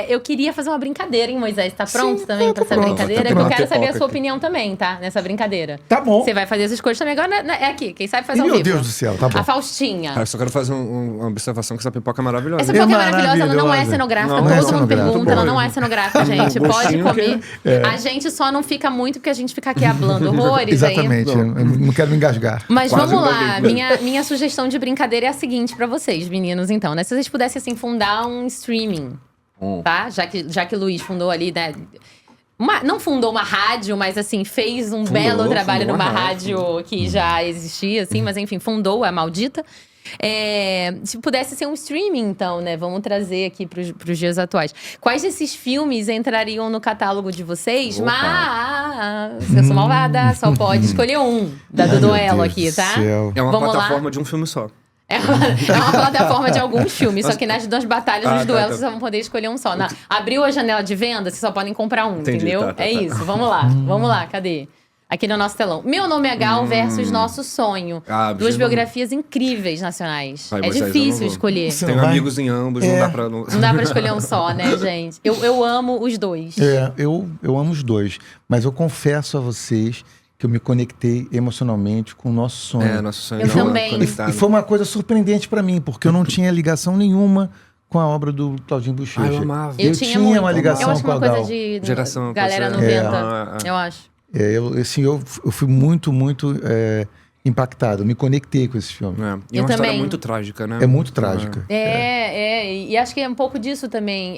[SPEAKER 1] Eu queria fazer uma brincadeira, hein, Moisés? Tá pronto também pra essa
[SPEAKER 2] pronto,
[SPEAKER 1] brincadeira?
[SPEAKER 2] tá
[SPEAKER 1] Que eu
[SPEAKER 2] pronto.
[SPEAKER 1] quero saber a sua
[SPEAKER 3] Pipoca
[SPEAKER 1] opinião também, tá? Nessa brincadeira.
[SPEAKER 2] Tá bom.
[SPEAKER 1] Você vai fazer essas coisas também. Agora é aqui, quem sabe faz
[SPEAKER 2] Ih,
[SPEAKER 1] ao
[SPEAKER 2] meu
[SPEAKER 1] vivo.
[SPEAKER 2] Deus do céu, tá bom.
[SPEAKER 1] A Faustinha.
[SPEAKER 3] Eu só quero fazer uma observação que essa pipoca é maravilhosa.
[SPEAKER 1] Essa pipoca é maravilhosa, ela não é
[SPEAKER 2] maravilhosa.
[SPEAKER 1] cenográfica.
[SPEAKER 3] Não
[SPEAKER 1] Todo
[SPEAKER 3] é
[SPEAKER 1] mundo
[SPEAKER 2] cenográfica.
[SPEAKER 1] pergunta, ela não é cenográfica, gente. Pode
[SPEAKER 3] gostinho
[SPEAKER 1] comer. A gente só não fica muito porque a gente fica aqui hablando horrores.
[SPEAKER 2] Exatamente,
[SPEAKER 1] Aí.
[SPEAKER 2] eu não quero me engasgar.
[SPEAKER 1] Mas
[SPEAKER 3] Quase
[SPEAKER 1] vamos
[SPEAKER 3] um
[SPEAKER 1] lá,
[SPEAKER 3] bagulho.
[SPEAKER 1] minha sugestão de brincadeira é a seguinte pra vocês, meninos, então, né? Se vocês pudessem, assim, fundar um streaming, tá? Já que o Luiz fundou ali, né? Não fundou uma rádio, mas, assim, fez um belo trabalho
[SPEAKER 3] fundou
[SPEAKER 1] numa
[SPEAKER 3] uma
[SPEAKER 1] rádio que já existia, assim. Mas, enfim, fundou a Maldita. Se pudesse ser um streaming, então, né? Vamos trazer aqui pros dias atuais. Quais desses filmes entrariam no catálogo de vocês?
[SPEAKER 3] Opa.
[SPEAKER 1] Mas eu sou malvada, só pode escolher um do duelo aqui, tá?
[SPEAKER 3] É uma
[SPEAKER 1] Vamos lá.
[SPEAKER 3] plataforma de um filme só.
[SPEAKER 1] É uma plataforma de alguns filmes, só que nas batalhas, nos duelos,
[SPEAKER 3] tá.
[SPEAKER 1] vocês só vão poder escolher um só. Abriu a janela de venda, vocês só podem comprar um,
[SPEAKER 3] Entendi,
[SPEAKER 1] entendeu?
[SPEAKER 3] tá.
[SPEAKER 1] Isso, vamos lá, cadê? Aqui no nosso telão. Meu Nome é Gal versus Nosso Sonho. Duas biografias incríveis nacionais.
[SPEAKER 3] Vai,
[SPEAKER 1] É
[SPEAKER 3] Moisés, eu não
[SPEAKER 1] difícil
[SPEAKER 3] vou.
[SPEAKER 1] escolher.
[SPEAKER 2] Você
[SPEAKER 3] Tenho
[SPEAKER 2] vai?
[SPEAKER 3] amigos em ambos, não dá pra...
[SPEAKER 1] Não dá pra escolher um só, né, gente? Eu amo os dois.
[SPEAKER 2] Eu amo os dois, mas eu confesso a vocês que eu me conectei emocionalmente com o Nosso Sonho.
[SPEAKER 3] Nosso sonho.
[SPEAKER 1] Eu
[SPEAKER 3] não,
[SPEAKER 1] também.
[SPEAKER 3] conectado.
[SPEAKER 2] E foi uma coisa surpreendente pra mim, porque eu não tinha ligação nenhuma com a obra do Claudinho Bochecha.
[SPEAKER 3] Eu amava.
[SPEAKER 1] Eu
[SPEAKER 2] Eu
[SPEAKER 1] tinha
[SPEAKER 2] tinha
[SPEAKER 1] muito.
[SPEAKER 2] uma ligação
[SPEAKER 1] Eu acho
[SPEAKER 2] com a
[SPEAKER 1] uma coisa
[SPEAKER 2] Gal.
[SPEAKER 1] de
[SPEAKER 3] Geração,
[SPEAKER 1] galera
[SPEAKER 3] pode ser.
[SPEAKER 1] 90, eu acho.
[SPEAKER 2] Eu fui muito impactado, me conectei com esse filme.
[SPEAKER 3] E
[SPEAKER 1] Eu
[SPEAKER 3] é uma história
[SPEAKER 1] também.
[SPEAKER 3] muito trágica, né?
[SPEAKER 2] É muito trágica.
[SPEAKER 1] E acho que é um pouco disso também.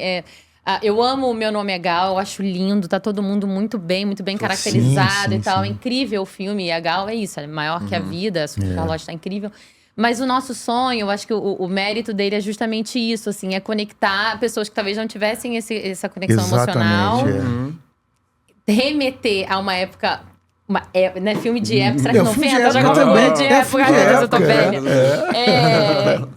[SPEAKER 1] Eu amo o Meu Nome é Gal, eu acho lindo, tá todo mundo muito bem caracterizado
[SPEAKER 2] sim,
[SPEAKER 1] e tal.
[SPEAKER 2] sim.
[SPEAKER 1] É incrível o filme, e a Gal é isso, é maior que a vida, a Sofia Carlotta tá incrível. Mas o Nosso Sonho, eu acho que o mérito dele é justamente isso, assim, é conectar pessoas que talvez não tivessem essa conexão emocional. Remeter a uma época. Né, filme de época, será que
[SPEAKER 2] É,
[SPEAKER 1] não
[SPEAKER 2] filme de
[SPEAKER 1] ofende?
[SPEAKER 2] época também.
[SPEAKER 1] De
[SPEAKER 2] É,
[SPEAKER 1] época,
[SPEAKER 2] filme de
[SPEAKER 1] meu Deus, eu tô
[SPEAKER 2] época,
[SPEAKER 1] velha.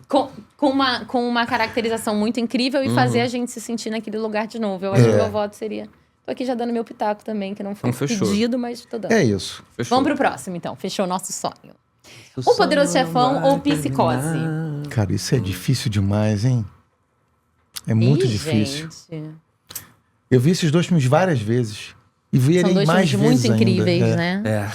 [SPEAKER 1] Com uma caracterização muito incrível e fazer a gente se sentir naquele lugar de novo. Eu acho que o meu voto seria. Tô aqui já dando meu pitaco também, que não foi
[SPEAKER 3] Então, fechou.
[SPEAKER 1] pedido, mas tô dando.
[SPEAKER 2] É isso.
[SPEAKER 3] Fechou.
[SPEAKER 1] Vamos pro próximo, então. Fechou o Nosso sonho. O Poderoso Chefão ou Psicose?
[SPEAKER 2] Cara, isso é difícil demais, hein? É muito difícil.
[SPEAKER 1] Gente.
[SPEAKER 2] Eu vi esses dois filmes várias vezes. E
[SPEAKER 1] São
[SPEAKER 2] verei
[SPEAKER 1] dois
[SPEAKER 2] mais
[SPEAKER 1] filmes
[SPEAKER 2] vezes
[SPEAKER 1] muito incríveis,
[SPEAKER 2] ainda.
[SPEAKER 1] né?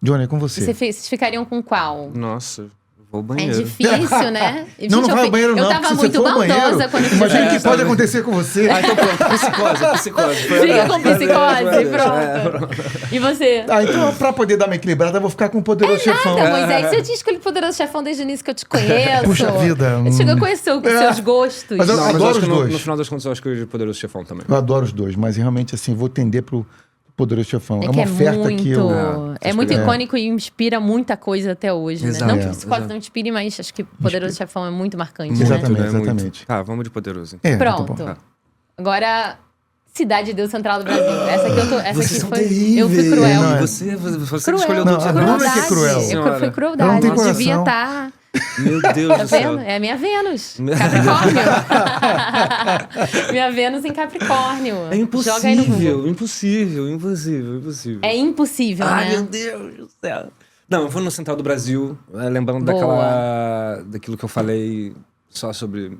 [SPEAKER 2] Johnny, é com você.
[SPEAKER 1] Vocês ficariam com qual?
[SPEAKER 3] Nossa, eu vou ao
[SPEAKER 1] É
[SPEAKER 3] banheiro.
[SPEAKER 1] difícil, né? E,
[SPEAKER 2] Não,
[SPEAKER 1] gente,
[SPEAKER 2] não vai ao banheiro, não.
[SPEAKER 1] Eu tava
[SPEAKER 2] porque se
[SPEAKER 1] muito
[SPEAKER 2] você for ao banheiro,
[SPEAKER 1] maldosa quando fiz
[SPEAKER 2] imagina o que
[SPEAKER 1] isso.
[SPEAKER 2] pode acontecer com você.
[SPEAKER 3] Então pronto, psicose.
[SPEAKER 1] Fica com psicose, pronto. E você?
[SPEAKER 2] Então, pra poder dar uma equilibrada, eu vou ficar com o Poderoso Chefão.
[SPEAKER 1] Nada, Moisés. Eu tinha escolhido Poderoso Chefão desde o início que eu te conheço.
[SPEAKER 2] Puxa vida.
[SPEAKER 1] Eu conheço seus gostos.
[SPEAKER 2] Mas eu
[SPEAKER 3] Não, mas
[SPEAKER 2] adoro
[SPEAKER 3] acho que
[SPEAKER 2] os dois.
[SPEAKER 3] no final das contas, eu acho que o Poderoso Chefão também.
[SPEAKER 2] Eu adoro os dois, mas realmente, assim, vou tender pro Poderoso Chefão. É
[SPEAKER 1] que
[SPEAKER 2] uma oferta
[SPEAKER 1] muito,
[SPEAKER 2] que eu...
[SPEAKER 1] é muito icônico e inspira muita coisa até hoje,
[SPEAKER 3] Exato.
[SPEAKER 1] né? Não
[SPEAKER 2] É,
[SPEAKER 1] que Psicose
[SPEAKER 3] exato.
[SPEAKER 1] não inspire, mas acho que Poderoso Chefão é muito marcante, né?
[SPEAKER 2] Exatamente,
[SPEAKER 3] Muito, né?
[SPEAKER 2] exatamente.
[SPEAKER 3] Muito. Tá, vamos de Poderoso. Então.
[SPEAKER 1] Pronto.
[SPEAKER 2] Tá bom.
[SPEAKER 1] Agora, Cidade de Deus Central do Brasil. Essa aqui eu tô. Essa
[SPEAKER 3] Vocês
[SPEAKER 1] aqui
[SPEAKER 3] são
[SPEAKER 1] foi.
[SPEAKER 3] terríveis.
[SPEAKER 1] Eu fui cruel.
[SPEAKER 2] Não, é.
[SPEAKER 3] Você que
[SPEAKER 1] Cruel.
[SPEAKER 3] escolheu
[SPEAKER 2] Não,
[SPEAKER 3] todos
[SPEAKER 2] a
[SPEAKER 3] os
[SPEAKER 2] Bruna
[SPEAKER 3] errados.
[SPEAKER 2] que é cruel.
[SPEAKER 1] Eu fui crueldade.
[SPEAKER 2] Ela não tem
[SPEAKER 1] Eu devia
[SPEAKER 2] coração.
[SPEAKER 1] estar.
[SPEAKER 3] Meu Deus
[SPEAKER 1] Tá
[SPEAKER 3] do céu.
[SPEAKER 1] vendo? É a minha Vênus. Capricórnio. Minha Vênus em Capricórnio.
[SPEAKER 3] É
[SPEAKER 1] Joga aí no Google.
[SPEAKER 3] impossível.
[SPEAKER 1] É impossível,
[SPEAKER 3] Ai,
[SPEAKER 1] né?
[SPEAKER 3] meu Deus do céu. Não, eu vou no Central do Brasil, lembrando daquilo que eu falei só sobre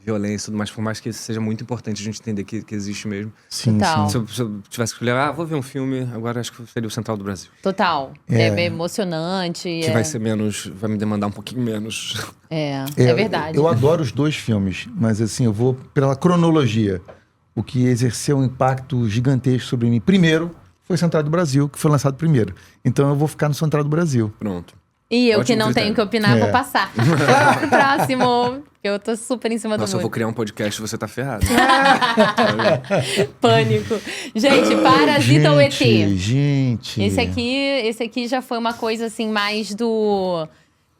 [SPEAKER 3] violência e tudo mais, por mais que seja muito importante a gente entender que existe mesmo.
[SPEAKER 2] Sim,
[SPEAKER 1] Total.
[SPEAKER 2] sim.
[SPEAKER 3] Se eu tivesse que escolher, vou ver um filme, agora acho que seria o Central do Brasil.
[SPEAKER 1] Total. É bem emocionante.
[SPEAKER 3] Que vai ser menos, vai me demandar um pouquinho menos.
[SPEAKER 1] É verdade.
[SPEAKER 2] Eu adoro os dois filmes, mas assim, eu vou pela cronologia. O que exerceu um impacto gigantesco sobre mim. Primeiro, foi Central do Brasil, que foi lançado primeiro. Então eu vou ficar no Central do Brasil.
[SPEAKER 3] Pronto.
[SPEAKER 1] E eu que
[SPEAKER 3] Ótimo
[SPEAKER 1] não
[SPEAKER 3] critério.
[SPEAKER 1] tenho que opinar, vou passar. Pro próximo. Eu tô super em cima
[SPEAKER 3] Nossa,
[SPEAKER 1] do
[SPEAKER 3] eu vou
[SPEAKER 1] muro.
[SPEAKER 3] criar um podcast e você tá ferrado.
[SPEAKER 1] Pânico. Gente, Parasita ou ET?
[SPEAKER 2] Gente.
[SPEAKER 1] Esse aqui já foi uma coisa assim mais do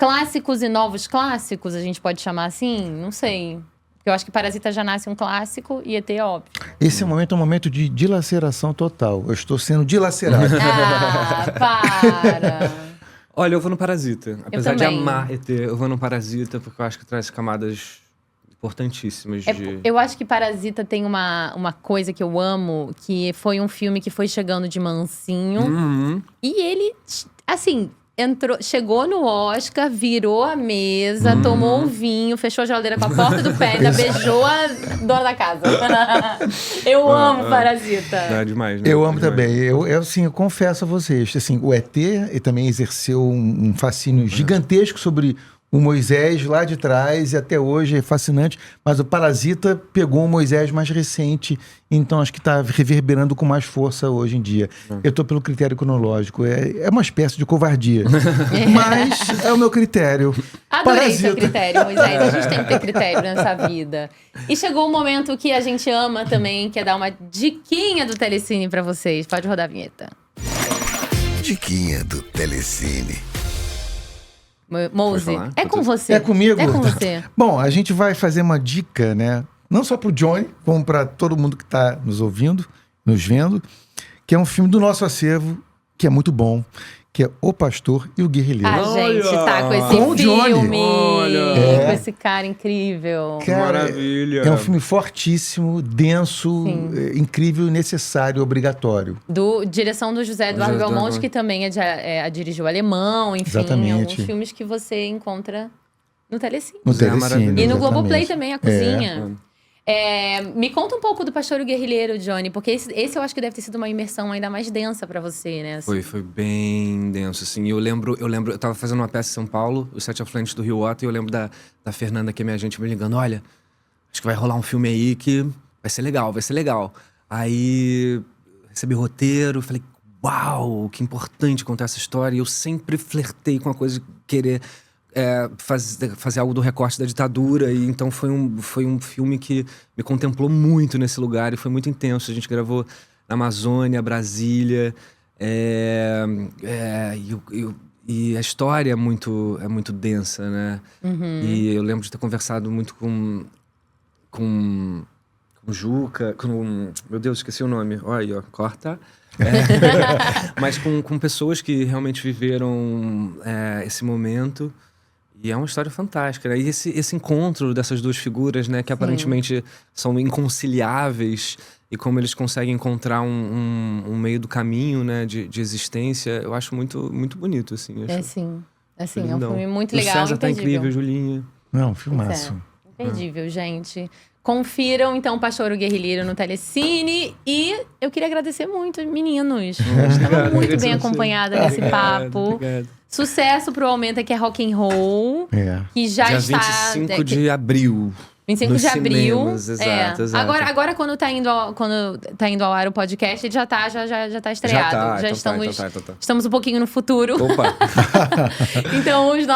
[SPEAKER 1] clássicos e novos clássicos, a gente pode chamar assim? Não sei. Eu acho que Parasita já nasce um clássico e ET é óbvio.
[SPEAKER 2] Esse momento é um momento de dilaceração total. Eu estou sendo dilacerado.
[SPEAKER 1] Ah, para!
[SPEAKER 3] Olha, eu vou no Parasita. Apesar de
[SPEAKER 1] também.
[SPEAKER 3] amar ET, eu vou no Parasita porque eu acho que traz camadas importantíssimas de...
[SPEAKER 1] Eu acho que Parasita tem uma coisa que eu amo, que foi um filme que foi chegando de mansinho.
[SPEAKER 3] Uhum.
[SPEAKER 1] E ele, assim, chegou no Oscar, virou a mesa, tomou um vinho, fechou a geladeira com a porta do pé, ainda beijou a dona da casa. Eu amo Parasita.
[SPEAKER 3] Não, é demais, né?
[SPEAKER 2] Eu amo
[SPEAKER 3] É demais.
[SPEAKER 2] também. Eu confesso a vocês, assim, o ET ele também exerceu um fascínio gigantesco sobre o Moisés lá de trás e até hoje é fascinante, mas o Parasita pegou o Moisés mais recente, então acho que está reverberando com mais força hoje em dia. Eu estou pelo critério cronológico, é uma espécie de covardia, mas é o meu critério.
[SPEAKER 1] Adorei seu critério, Moisés. A gente tem que ter critério nessa vida. E chegou o momento que a gente ama também, que é dar uma diquinha do Telecine pra vocês. Pode rodar a vinheta.
[SPEAKER 4] Diquinha do Telecine.
[SPEAKER 1] Mouse,
[SPEAKER 3] falar?
[SPEAKER 1] é com você.
[SPEAKER 2] É comigo?
[SPEAKER 1] É com você.
[SPEAKER 2] Bom, a gente vai fazer uma dica, né? Não só pro Johnny, como para todo mundo que está nos ouvindo, nos vendo, que é um filme do nosso acervo, que é muito bom, que é O Pastor e o Guerrilheiro.
[SPEAKER 1] A gente tá com esse
[SPEAKER 2] Com o Johnny.
[SPEAKER 1] filme,
[SPEAKER 3] Olha.
[SPEAKER 1] com esse cara incrível.
[SPEAKER 2] Cara,
[SPEAKER 3] Maravilha.
[SPEAKER 2] É um filme fortíssimo, denso,
[SPEAKER 1] Sim.
[SPEAKER 2] incrível, necessário, obrigatório.
[SPEAKER 1] Direção do José Eduardo
[SPEAKER 3] José
[SPEAKER 1] Belmonte,
[SPEAKER 3] Eduardo.
[SPEAKER 1] que também dirigiu Alemão, enfim,
[SPEAKER 2] Exatamente.
[SPEAKER 1] alguns filmes que você encontra no Telecine.
[SPEAKER 2] No
[SPEAKER 3] Zé é
[SPEAKER 2] Telecine.
[SPEAKER 3] maravilhoso.
[SPEAKER 1] E no
[SPEAKER 2] exatamente.
[SPEAKER 1] Globoplay também, a cozinha. Me conta um pouco do Pastor e o Guerrilheiro, Johnny, porque esse eu acho que deve ter sido uma imersão ainda mais densa pra você, né? assim.
[SPEAKER 3] Foi bem denso, assim. Eu lembro, eu tava fazendo uma peça em São Paulo, Os Sete Afluentes do Rio Otto, e eu lembro da Fernanda, que é minha agente, me ligando, olha, acho que vai rolar um filme aí que vai ser legal, vai ser legal. Aí recebi o roteiro, falei, uau, que importante contar essa história. E eu sempre flertei com a coisa de querer fazer algo do recorte da ditadura. E então foi um filme que me contemplou muito nesse lugar e foi muito intenso. A gente gravou na Amazônia, Brasília. E a história é muito densa, né? E eu lembro de ter conversado muito com Juca, meu Deus, esqueci o nome. Olha aí, ó, corta. Mas com pessoas que realmente viveram esse momento. E é uma história fantástica, né? E esse encontro dessas duas figuras, né? Que aparentemente são inconciliáveis. E como eles conseguem encontrar um meio do caminho, né? De existência. Eu acho muito, muito bonito, assim.
[SPEAKER 1] É sim, é um filme muito legal,
[SPEAKER 3] O César tá
[SPEAKER 1] imperdível.
[SPEAKER 3] incrível, Julinha.
[SPEAKER 2] Não, filmaço.
[SPEAKER 1] Imperdível, gente. Confiram, então, Pastor e o Guerrilheiro no Telecine. E eu queria agradecer muito, meninos. Estava muito bem acompanhada nesse papo.
[SPEAKER 3] Obrigado.
[SPEAKER 1] Sucesso pro Aumenta, que é rock and roll. Que já
[SPEAKER 3] Dia
[SPEAKER 1] está...
[SPEAKER 3] 25 de abril.
[SPEAKER 1] 25
[SPEAKER 3] Nos
[SPEAKER 1] de abril.
[SPEAKER 3] cinemas, exato.
[SPEAKER 1] Agora quando tá indo ao ar o podcast, ele já tá estreado. Estamos um pouquinho no futuro.
[SPEAKER 3] Opa!
[SPEAKER 1] Então os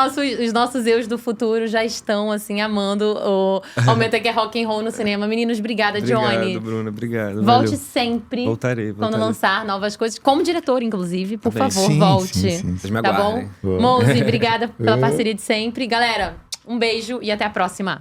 [SPEAKER 1] nossos eus do futuro já estão assim amando o Aumenta, que é rock and roll no cinema. Meninos, obrigada, Johnny.
[SPEAKER 3] Obrigado, Bruna. Obrigado.
[SPEAKER 1] Volte
[SPEAKER 3] valeu.
[SPEAKER 1] sempre.
[SPEAKER 3] Voltarei.
[SPEAKER 1] Quando lançar novas coisas. Como diretor, inclusive. Por
[SPEAKER 3] Tá bem.
[SPEAKER 1] favor,
[SPEAKER 2] Sim,
[SPEAKER 1] volte.
[SPEAKER 2] sim.
[SPEAKER 3] Vocês me
[SPEAKER 1] Tá bom?
[SPEAKER 3] aguardem.
[SPEAKER 1] Mouse, obrigada pela parceria de sempre. Galera, um beijo e até a próxima.